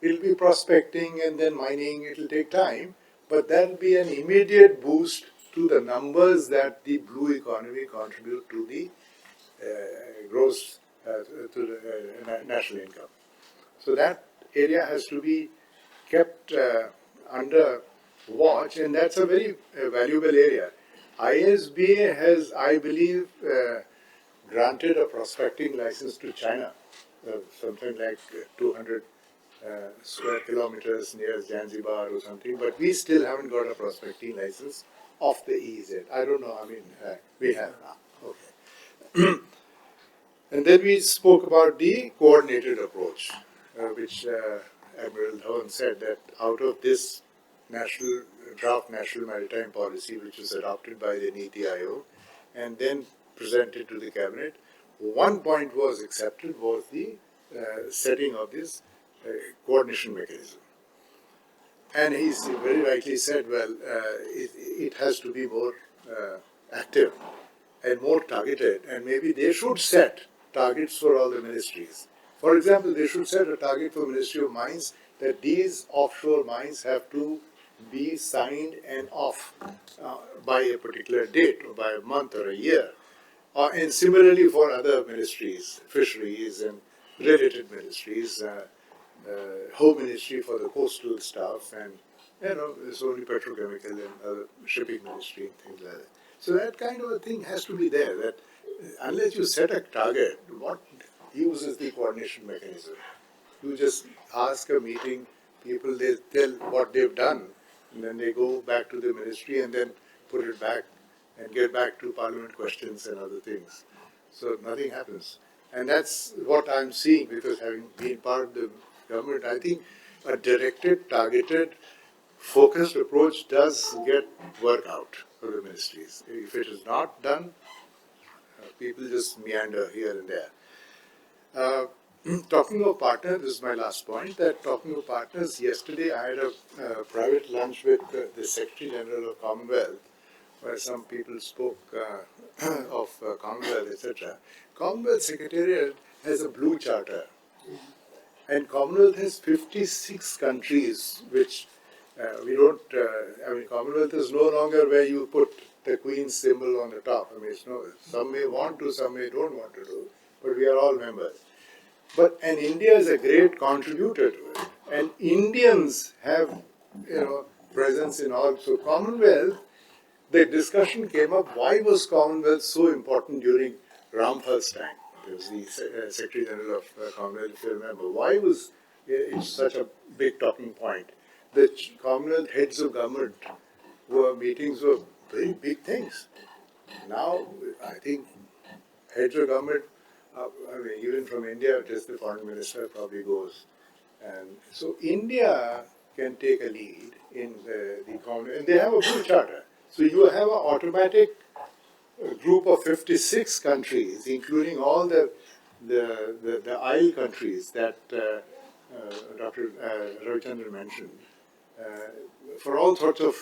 it'll be prospecting and then mining. It'll take time, but that'll be an immediate boost to the numbers that the blue economy contribute to the gross to the national income. So that area has to be kept under watch, and that's a very valuable area. ISBA has, I believe, granted a prospecting license to China, something like 200 square kilometers near Zanzibar or something, but we still haven't got a prospecting license of the EEZ. I don't know, I mean, we have now. Okay. And then we spoke about the coordinated approach, which Admiral Dhawan said that out of this draft national maritime policy, which was adopted by the NITI Aayog and then presented to the cabinet, one point was accepted was the setting of this coordination mechanism. And he very rightly said, well, it has to be more active and more targeted, and maybe they should set targets for all the ministries. For example, they should set a target for Ministry of Mines that these offshore mines have to be signed and off by a particular date or by a month or a year. And similarly for other ministries, fisheries and related ministries, Home Ministry for the coastal stuff, and it's only petrochemical and other shipping ministry and things like that. So that kind of a thing has to be there, that unless you set a target, what use is the coordination mechanism? You just ask a meeting, people, they tell what they've done, and then they go back to the ministry and then put it back and get back to parliament questions and other things. So nothing happens. And that's what I'm seeing, because having been part of the government, I think a directed, targeted, focused approach does get work out for the ministries. If it is not done, people just meander here and there. Talking of partners, this is my last point, that talking of partners, yesterday I had a private lunch with the Secretary General of Commonwealth, where some people spoke of Commonwealth, etc. Commonwealth Secretariat has a blue charter, and Commonwealth has 56 countries, which we don't, Commonwealth is no longer where you put the Queen's symbol on the top. Some may want to, some may don't want to do, but we are all members. And India is a great contributor to it, and Indians have, presence in all. So Commonwealth, the discussion came up, why was Commonwealth so important during Ramphal's time? He was the Secretary General of Commonwealth, if you remember. Why was it such a big talking point? The Commonwealth heads of government meetings were very big things. Now, I think heads of government, even from India, just the foreign minister probably goes. And so India can take a lead in the Commonwealth, and they have a blue charter. So you have an automatic group of 56 countries, including all the Isle countries that Dr. Ravichandran mentioned, for all sorts of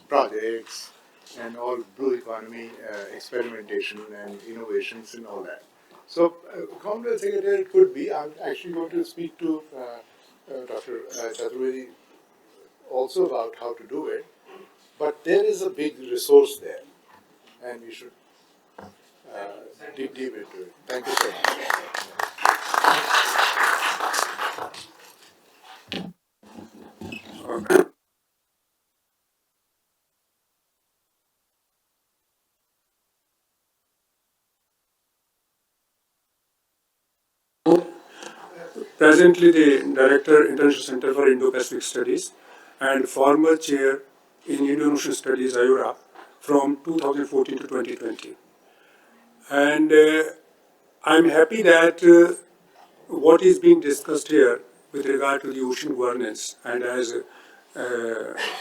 projects and all blue economy experimentation and innovations and all that. So Commonwealth Secretariat could be, I'm actually going to speak to Dr. Chaturvedi also about how to do it, but there is a big resource there, and we should dig deep into it. Thank you so much. Presently the Director, International Center for Indo-Pacific Studies and former chair in Indo-Ocean Studies, IORA, from 2014 to 2020. And I'm happy that what is being discussed here with regard to the ocean governance, and as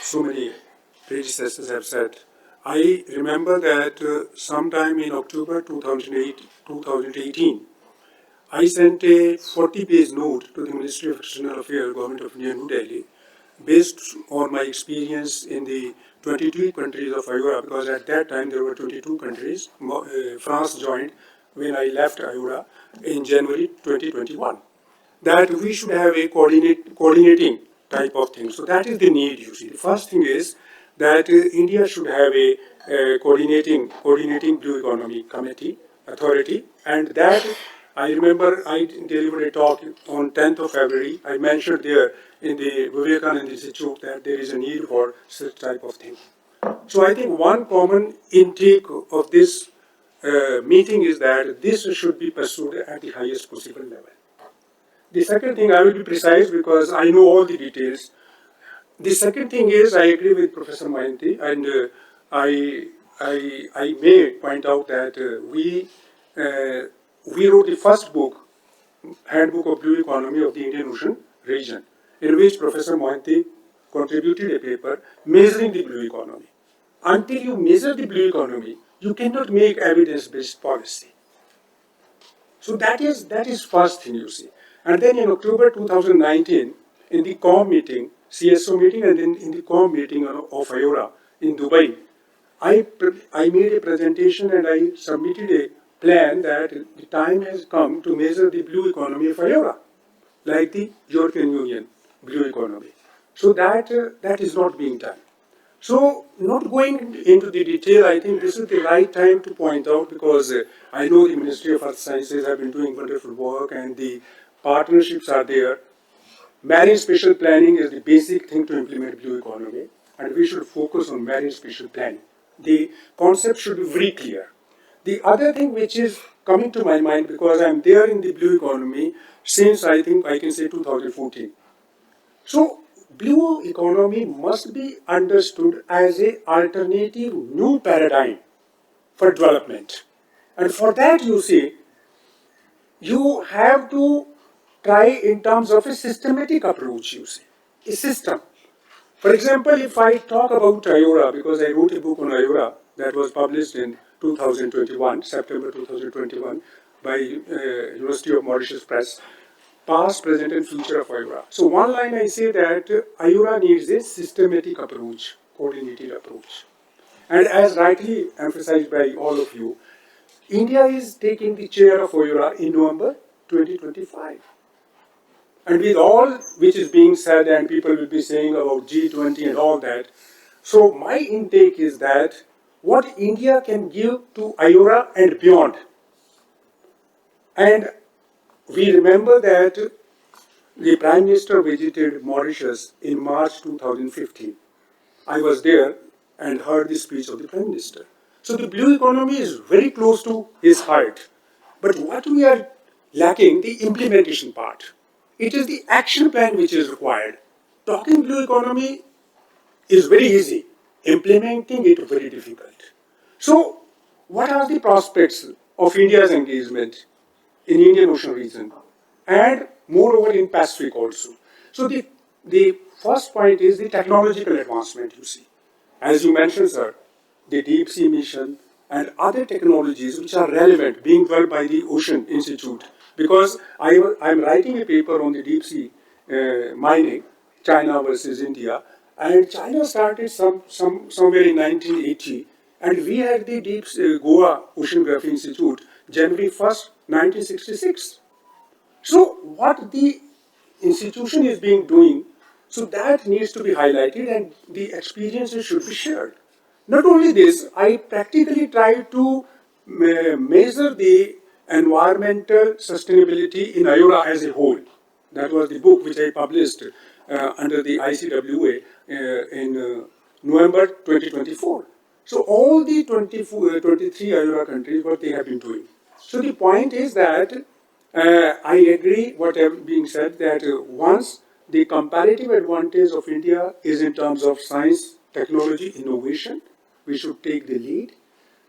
so many predecessors have said, I remember that sometime in October 2018, I sent a 40-page note to the Ministry of External Affairs, Government of India, New Delhi, based on my experience in the 22 countries of IORA, because at that time there were 22 countries. France joined when I left IORA in January 2021. That we should have a coordinating type of thing. So that is the need, you see. The first thing is that India should have a coordinating blue economy committee, authority, and that I remember I delivered a talk on 10th of February. I mentioned there in the Vivekananda Institute that there is a need for such type of thing. So I think one common intake of this meeting is that this should be pursued at the highest possible level. The second thing, I will be precise because I know all the details. The second thing is, I agree with Professor Mohanty, and I may point out that we wrote the first book, Handbook of Blue Economy of the Indian Ocean Region, in which Professor Mohanty contributed a paper measuring the blue economy. Until you measure the blue economy, you cannot make evidence-based policy. So that is first thing, you see. And then in October 2019, in the COM meeting, CSO meeting, and then in the COM meeting of IORA in Dubai, I made a presentation and I submitted a plan that the time has come to measure the blue economy of IORA, like the European Union blue economy. So that is not being done. So, not going into the detail, I think this is the right time to point out, because I know the Ministry of Earth Sciences have been doing wonderful work and the partnerships are there. Marine spatial planning is the basic thing to implement blue economy, and we should focus on marine spatial planning. The concept should be very clear. The other thing which is coming to my mind, because I'm there in the blue economy since I think I can say 2014. So, blue economy must be understood as an alternative new paradigm for development. And for that, you see, you have to try in terms of a systematic approach, you see, a system. For example, if I talk about IORA, because I wrote a book on IORA that was published in 2021, September 2021, by University of Mauritius Press, Past, Present and Future of IORA. So one line I say that IORA needs a systematic approach, coordinated approach. And as rightly emphasized by all of you, India is taking the chair of IORA in November 2025. And with all which is being said and people will be saying about G20 and all that, so my intake is that what India can give to IORA and beyond. And we remember that the Prime Minister visited Mauritius in March 2015. I was there and heard the speech of the Prime Minister. So the blue economy is very close to his heart. But what we are lacking, the implementation part. It is the action plan which is required. Talking blue economy is very easy. Implementing it is very difficult. So what are the prospects of India's engagement in Indian Ocean region and moreover in Pacific also? So the first point is the technological advancement, you see. As you mentioned, sir, the deep sea mission and other technologies which are relevant being developed by the Ocean Institute. Because I'm writing a paper on the deep sea mining, China versus India, and China started somewhere in 1980, and we had the deep Goa Oceanography Institute January 1st, 1966. So what the institution is being doing So that needs to be highlighted and the experiences should be shared. Not only this, I practically try to measure the environmental sustainability in IORA as a whole. That was the book which I published under the ICWA in November 2024. So all the 23 IORA countries, what they have been doing. So the point is that I agree what have being said that once the comparative advantage of India is in terms of science, technology, innovation, we should take the lead.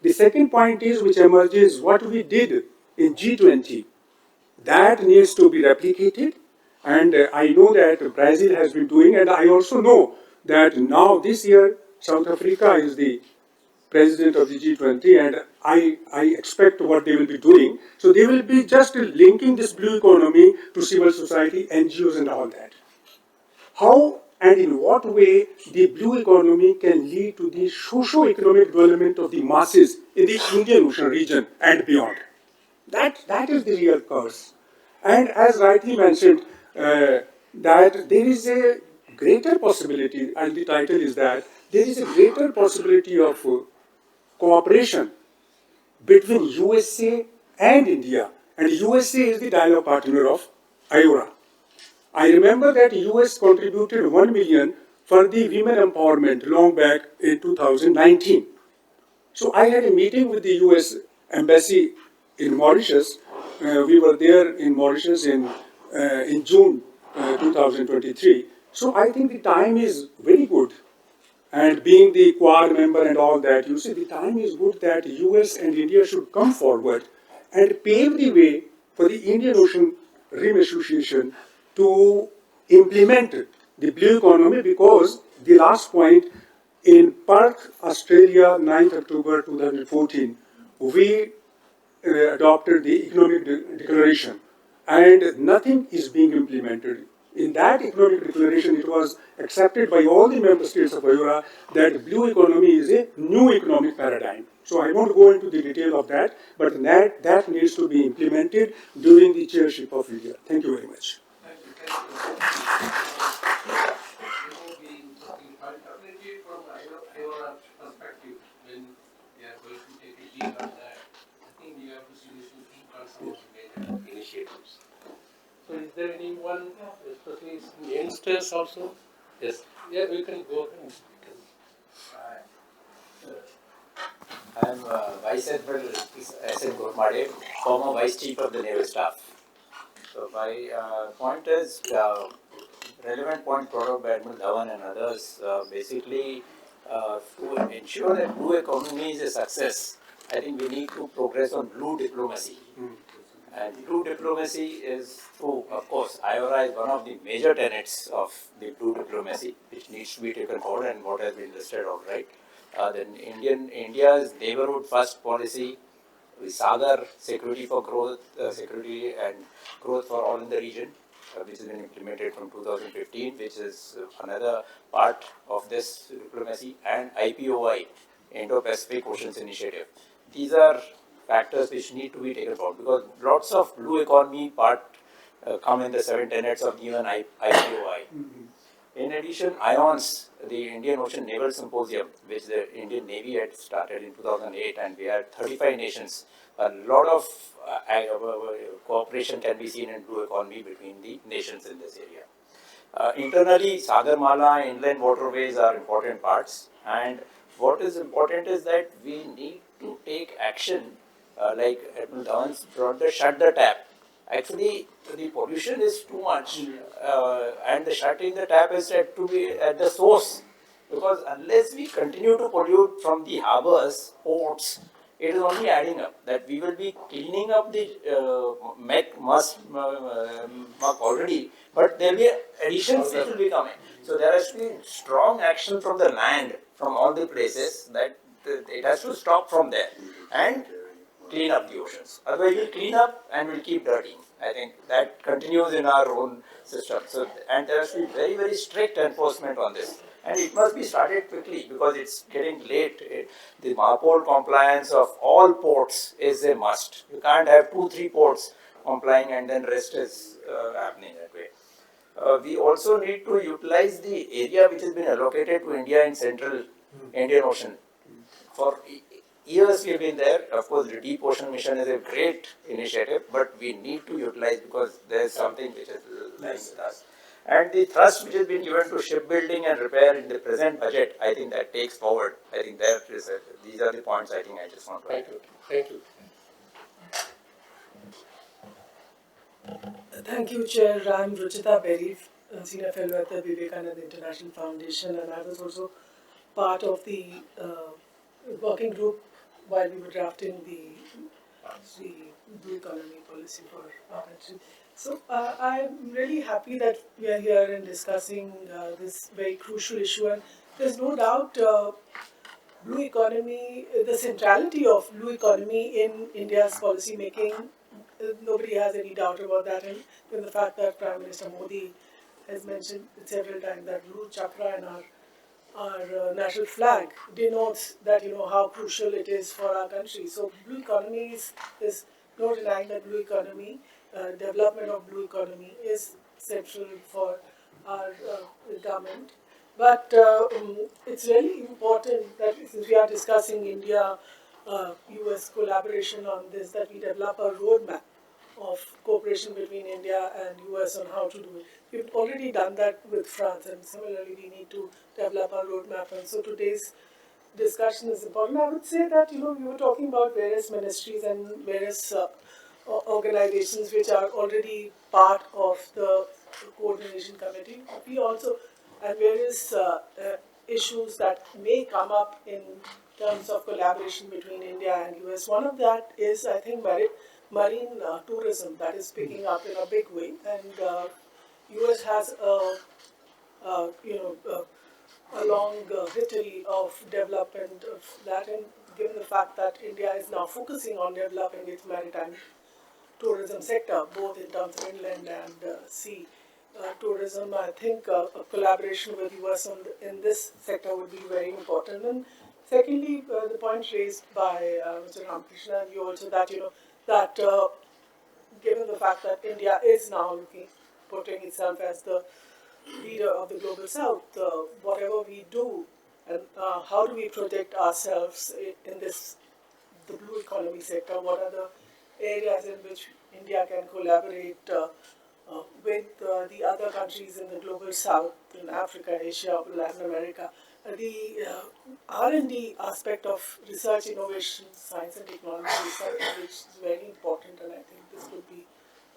The second point is which emerges what we did in G20 that needs to be replicated. And I know that Brazil has been doing, and I also know that now this year South Africa is the president of the G20, and I expect what they will be doing. So they will be just linking this blue economy to civil society, NGOs, and all that. How and in what way the blue economy can lead to the socio-economic development of the masses in the Indian Ocean region and beyond. That is the real cause. And as rightly mentioned, that there is a greater possibility, and the title is that, there is a greater possibility of cooperation between USA and India. And USA is the dialogue partner of IORA. I remember that US contributed 1 million for the women empowerment long back in 2019. So I had a meeting with the US embassy in Mauritius. We were there in Mauritius in June 2023. So I think the time is very good. And being the Quad member and all that, you see, the time is good that US and India should come forward and pave the way for the Indian Ocean Rim Association to implement the blue economy, because the last point, in Perth, Australia, 9th October 2014, we adopted the economic declaration, and nothing is being implemented. In that economic declaration, it was accepted by all the member states of IORA that blue economy is a new economic paradigm. So I won't go into the detail of that, but that needs to be implemented during the chairship of India. Thank you very much. From IORA perspective, when we are going to take a lead on that, I think we have to seriously think on some of the major initiatives. So is there anyone, especially youngsters also? Yes. Yeah, we can go ahead. I'm Vice Admiral S.N. Gurmade, former Vice Chief of the Naval Staff. So my point is, relevant point brought up by Admiral Dhawan and others, basically to ensure that blue economy is a success, I think we need to progress on blue diplomacy. And blue diplomacy is through, of course, IORA is one of the major tenets of the blue diplomacy, which needs to be taken forward and what has been listed alright. Then India's neighborhood first policy, the Sagar security for growth, security and growth for all in the region, which has been implemented from 2015, which is another part of this diplomacy, and IPOI, Indo-Pacific Oceans Initiative. These are factors which need to be taken forward, because lots of blue economy part come in the 7 tenets of even IPOI. In addition, IONS, the Indian Ocean Naval Symposium, which the Indian Navy had started in 2008, and we had 35 nations. A lot of cooperation can be seen in blue economy between the nations in this area. Internally, Sagarmala, inland waterways are important parts, and what is important is that we need to take action, like Admiral Dhawan brought the shut the tap. Actually, the pollution is too much, and the shutting the tap is said to be at the source, because unless we continue to pollute from the harbors, ports, it is only adding up. That we will be cleaning up the muck already, but there will be additions which will be coming. So there has to be strong action from the land, from all the places, that it has to stop from there and clean up the oceans. Otherwise, we'll clean up and we'll keep dirtying. I think that continues in our own system. So, and there has to be very, very strict enforcement on this. And it must be started quickly, because it's getting late. The MARPOL compliance of all ports is a must. You can't have 2-3 ports complying and then rest is happening that way. we also need to utilize the area which has been allocated to India in central Indian Ocean. For years we have been there. Of course, the Deep Ocean Mission is a great initiative, but we need to utilize because there is something which is lying with us. And the thrust which has been given to shipbuilding and repair in the present budget, I think that takes forward. I think there is these are the points I think I just want to Thank you. Thank you. Thank you, Chair. I'm Ruchita Berry, Senior Fellow at the Vivekananda International Foundation, and I was also part of the working group while we were drafting the blue economy policy for our country. So I'm really happy that we are here and discussing this very crucial issue, and there's no doubt blue economy, the centrality of blue economy in India's policy making. Nobody has any doubt about that, and given the fact that Prime Minister Modi has mentioned several times that blue chakra in our national flag denotes that how crucial it is for our country. So blue economy is no denying that blue economy, development of blue economy is central for our government. But it's really important that since we are discussing India-US collaboration on this, that we develop a roadmap of cooperation between India and US on how to do it. We've already done that with France, and similarly we need to develop a roadmap. And so today's discussion is important. I would say that we were talking about various ministries and various organizations which are already part of the coordination committee. We also have various issues that may come up in terms of collaboration between India and US. One of that is, I think, marine tourism that is picking up in a big way, and US has a long history of development of that, and given the fact that India is now focusing on developing its maritime tourism sector, both in terms of inland and sea tourism, I think a collaboration with US in this sector would be very important. And secondly, the point raised by Mr. Ramakrishna and you also that that given the fact that India is now putting itself as the leader of the global south, whatever we do and how do we protect ourselves in the blue economy sector, what are the areas in which India can collaborate with the other countries in the global south, in Africa, Asia, Latin America. The R&D aspect of research, innovation, science and technology is something which is very important, and I think this would be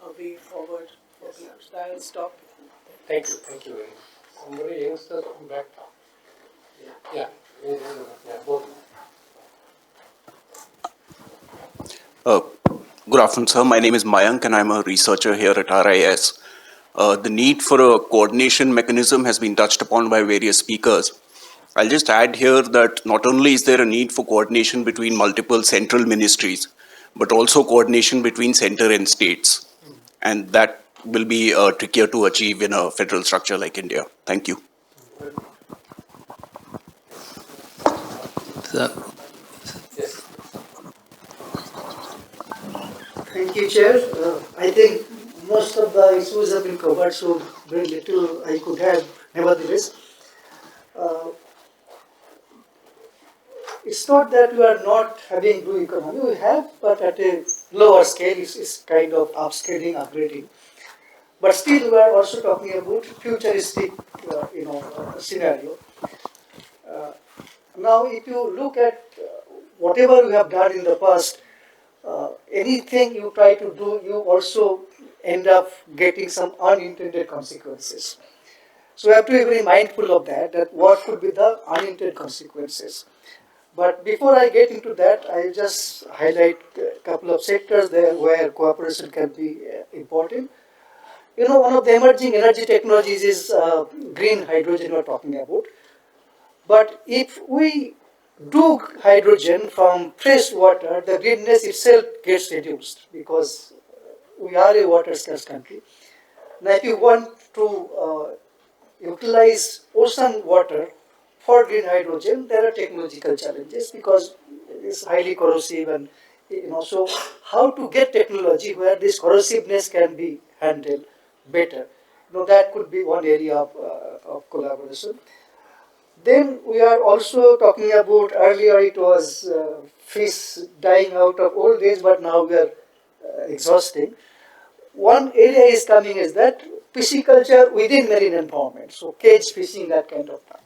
a way forward for collaboration. I will stop. Thank you. Thank you very much. Somebody youngster come back. Yeah. Both. Good afternoon, sir. My name is Mayank and I'm a researcher here at RIS. The need for a coordination mechanism has been touched upon by various speakers. I'll just add here that not only is there a need for coordination between multiple central ministries, but also coordination between center and states. And that will be trickier to achieve in a federal structure like India. Thank you. Thank you, Chair. I think most of the issues have been covered, so very little I could add. Nevertheless, it's not that we are not having blue economy. We have, but at a lower scale. It's kind of upscaling, upgrading. But still, we are also talking about futuristic, scenario. Now, if you look at whatever we have done in the past, anything you try to do, you also end up getting some unintended consequences. So we have to be very mindful of that what could be the unintended consequences. But before I get into that, I'll just highlight a couple of sectors there where cooperation can be important. One of the emerging energy technologies is green hydrogen we're talking about. But if we do hydrogen from fresh water, the greenness itself gets reduced because we are a water scarce country. Now, if you want to utilize ocean water for green hydrogen, there are technological challenges because it's highly corrosive, and so how to get technology where this corrosiveness can be handled better. that could be one area of collaboration. Then we are also talking about, earlier it was fish dying out of old age, but now we are exhausting. One area is coming is that pisciculture within marine environment, so cage fishing, that kind of thing.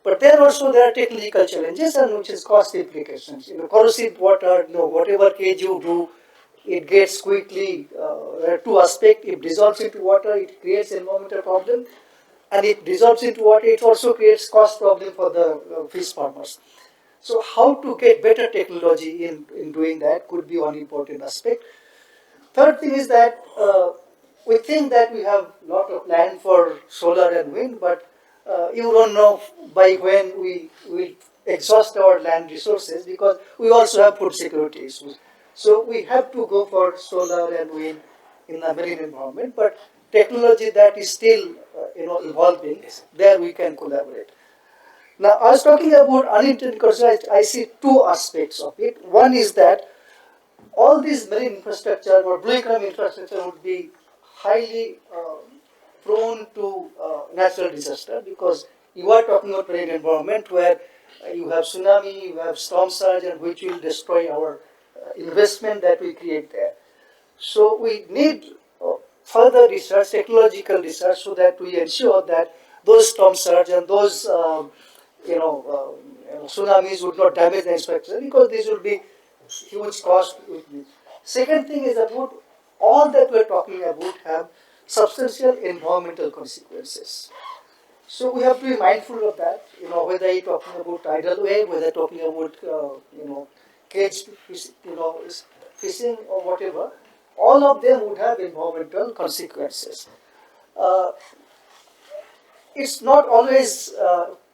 But there also there are technical challenges and which is cost implications. Corrosive water, whatever cage you do, it gets quickly, there are two aspects. If it dissolves into water, it creates environmental problem. And it dissolves into water, it also creates cost problem for the fish farmers. So how to get better technology in doing that could be one important aspect. Third thing is that we think that we have a lot of land for solar and wind, but you don't know by when we will exhaust our land resources because we also have food security issues. So we have to go for solar and wind in the marine environment, but technology that is still evolving, there we can collaborate. Now, I was talking about unintended consequences. I see two aspects of it. One is that all this marine infrastructure or blue economy infrastructure would be highly prone to natural disaster because you are talking about marine environment where you have tsunami, you have storm surge, and which will destroy our investment that we create there. So we need further research, technological research, so that we ensure that those storm surge and those tsunamis would not damage the infrastructure because this will be huge cost. Second thing is about all that we're talking about have substantial environmental consequences. So we have to be mindful of that, whether you're talking about tidal wave, whether talking about, cage fishing or whatever, all of them would have environmental consequences. It's not always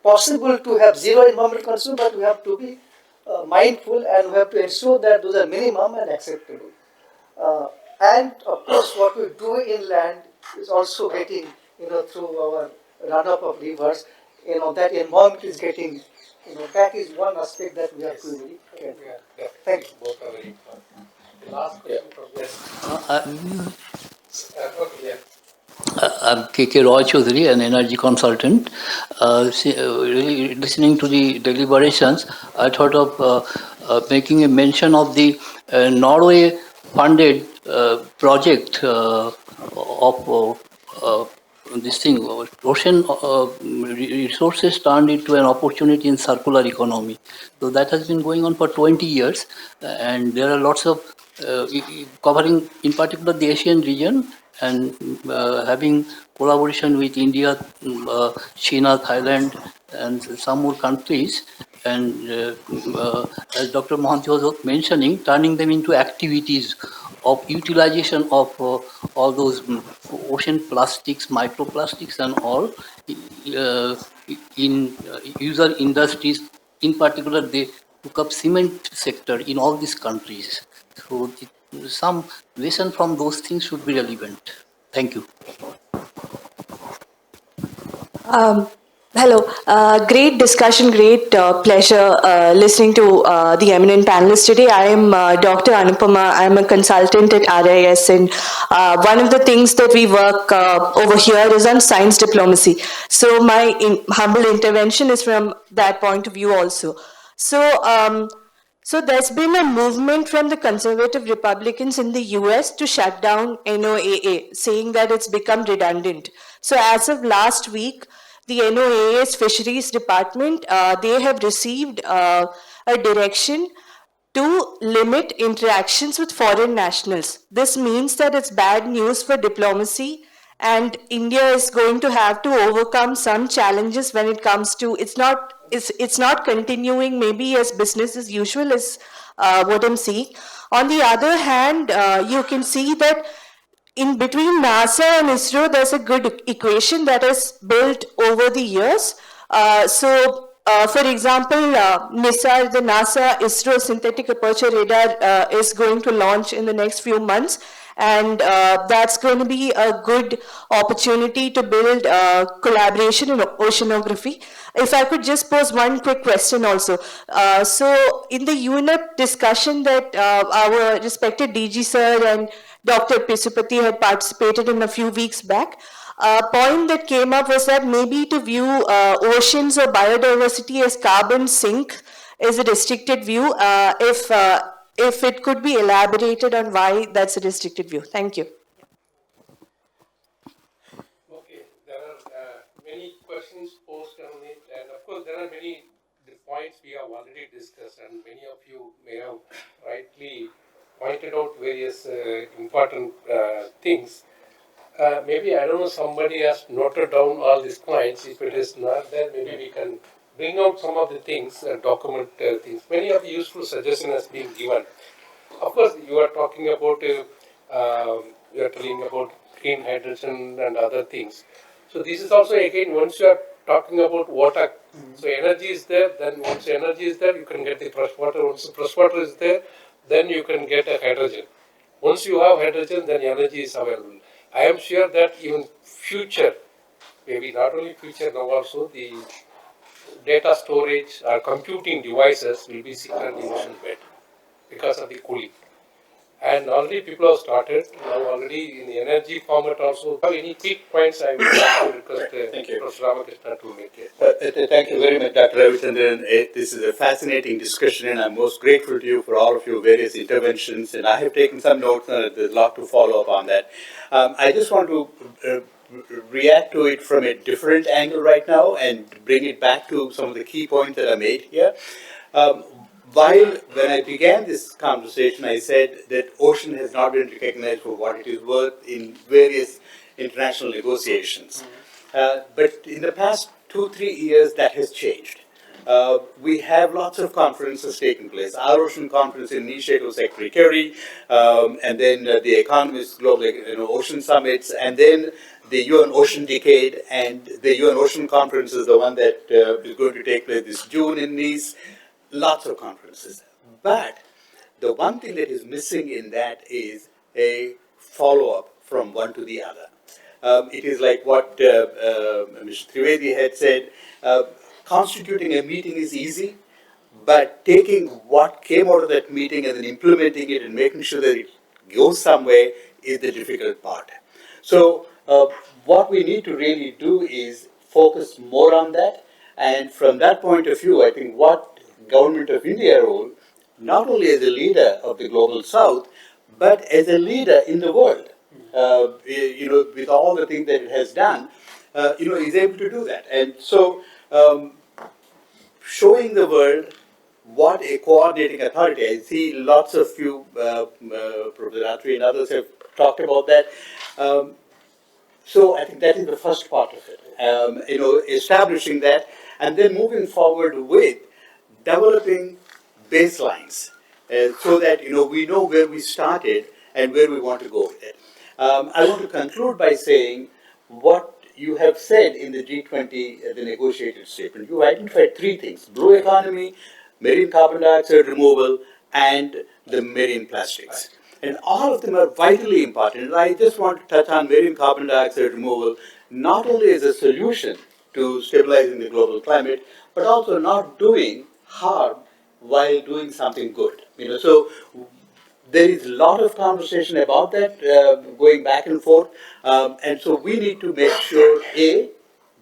possible to have zero environmental consequences, but we have to be mindful and we have to ensure that those are minimum and acceptable. And of course, what we do inland is also getting, through our runoff of rivers, that environment is getting, that is one aspect that we have to really care for. Thank you. Both are very important. The last question from I'm K.K. Roy Chaudhary, an energy consultant. Really listening to the deliberations, I thought of making a mention of the Norway-funded project of this thing, ocean resources turned into an opportunity in circular economy. So that has been going on for 20 years, and there are lots of covering, in particular, the Asian region, and having collaboration with India, China, Thailand, and some more countries. And as Dr. Mohanty was mentioning, turning them into activities of utilization of all those ocean plastics, microplastics, and all in user industries. In particular, they took up cement sector in all these countries. So some lesson from those things should be relevant. Thank you. Hello, great discussion, great pleasure listening to the eminent panelists today. I am Dr. Anupama. I am a consultant at RIS, and one of the things that we work over here is on science diplomacy. So my humble intervention is from that point of view also. So there's been a movement from the conservative Republicans in the US to shut down NOAA, saying that it's become redundant. So as of last week, the NOAA's Fisheries Department, they have received a direction to limit interactions with foreign nationals. This means that it's bad news for diplomacy, and India is going to have to overcome some challenges when it comes to, it's not continuing maybe as business as usual is what I'm seeing. On the other hand, you can see that in between NASA and ISRO, there's a good equation that is built over the years. For example, NISA, the NASA ISRO synthetic aperture radar is going to launch in the next few months. And that's going to be a good opportunity to build collaboration in oceanography. If I could just pose one quick question also. So in the UNEP discussion that our respected DG sir and Dr. Pisupati had participated in a few weeks back, A point that came up was that maybe to view oceans or biodiversity as carbon sink is a restricted view. If it could be elaborated on why that's a restricted view. Thank you. Okay, there are many questions posed on it, and of course, there are many points we have already discussed, and many of you may have rightly pointed out various important things. Maybe, I don't know, somebody has noted down all these points. If it is not there, maybe we can bring out some of the things, document things. Many of the useful suggestions has been given. Of course, you are talking about, you are telling about green hydrogen and other things. So this is also, again, once you are talking about water, so energy is there, then once energy is there, you can get the fresh water. Once the fresh water is there, then you can get a hydrogen. Once you have hydrogen, then energy is available. I am sure that even future, maybe not only future, now also the data storage or computing devices will be secretly ocean bed because of the cooling. And already people have started, now already in the energy format also. Have any quick points I would like to request Professor Ramakrishna to make it. Thank you very much, Dr. Ravichandran. This is a fascinating discussion, and I'm most grateful to you for all of your various interventions. And I have taken some notes, and there's a lot to follow up on that. I just want to react to it from a different angle right now and bring it back to some of the key points that are made here. When I began this conversation, I said that ocean has not been recognized for what it is worth in various international negotiations. But in the past 2-3 years, that has changed. We have lots of conferences taking place. Our ocean conference in Nice was Secretary Kerry, and then the Economist Global Ocean Summits, and then the UN Ocean Decade, and the UN Ocean Conference is the one that is going to take place this June in Nice. Lots of conferences. But the one thing that is missing in that is a follow-up from one to the other. It is like what Mr. Trivedi had said, constituting a meeting is easy, but taking what came out of that meeting and then implementing it and making sure that it goes somewhere is the difficult part. So what we need to really do is focus more on that, and from that point of view, I think what Government of India role, not only as a leader of the global south, but as a leader in the world, with all the things that it has done, is able to do that. And so, showing the world what a coordinating authority, I see lots of you, Professor Atri and others have talked about that. So I think that is the first part of it, establishing that, and then moving forward with developing baselines so that we know where we started and where we want to go with it. I want to conclude by saying what you have said in the G20, the negotiated statement. You identified 3 things: blue economy, marine carbon dioxide removal, and the marine plastics. And all of them are vitally important. And I just want to touch on marine carbon dioxide removal, not only as a solution to stabilizing the global climate, but also not doing harm while doing something good. So there is a lot of conversation about that going back and forth, and so we need to make sure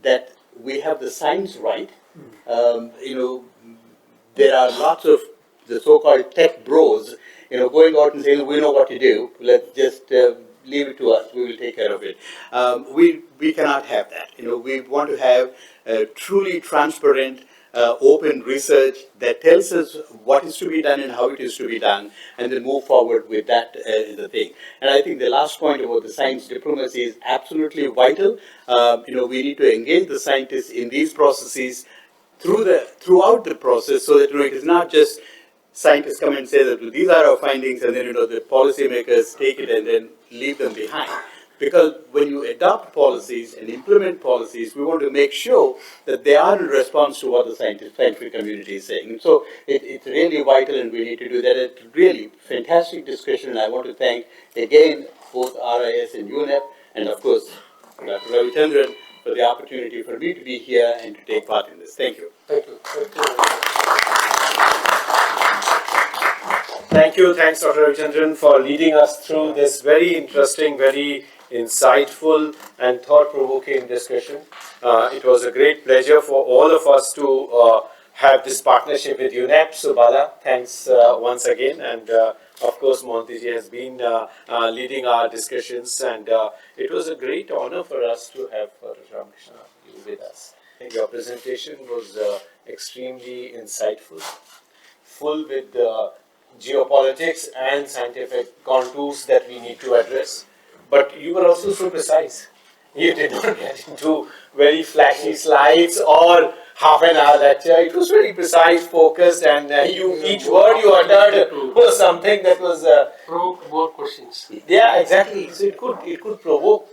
that we have the science right. There are lots of the so-called tech bros, going out and saying we know what to do. Let's just leave it to us. We will take care of it. We cannot have that. We want to have truly transparent, open research that tells us what is to be done and how it is to be done, and then move forward with that is the thing. And I think the last point about the science diplomacy is absolutely vital. We need to engage the scientists in these processes throughout the process, so that it is not just scientists come and say that these are our findings, and then the policymakers take it and then leave them behind. Because when you adopt policies and implement policies, we want to make sure that they are in response to what the scientific community is saying. And so it's really vital, and we need to do that. It's really fantastic discussion, and I want to thank again both RIS and UNEP, and of course Dr. Ravichandran for the opportunity for me to be here and to take part in this. Thank you. Thank you. Thank you. Thank you. Thanks, Dr. Ravichandran, for leading us through this very interesting, very insightful and thought-provoking discussion. It was a great pleasure for all of us to have this partnership with UNEP. So Bala, thanks once again, and of course Montiji has been leading our discussions, and it was a great honor for us to have Ramakrishna you with us. Your presentation was extremely insightful, full with geopolitics and scientific contours that we need to address. But you were also so precise. You did not get into very flashy slides or half an hour lecture. It was very precise, focused, and each word you uttered was something that was. Provoke more questions. Yeah, exactly. So it could provoke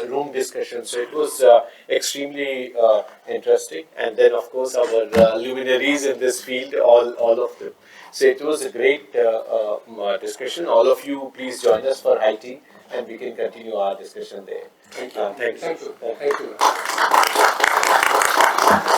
room discussion. So it was extremely interesting. And then of course our luminaries in this field, all of them. So it was a great discussion. All of you, please join us for high tea, and we can continue our discussion there. Thank you. Thank you. Thank you.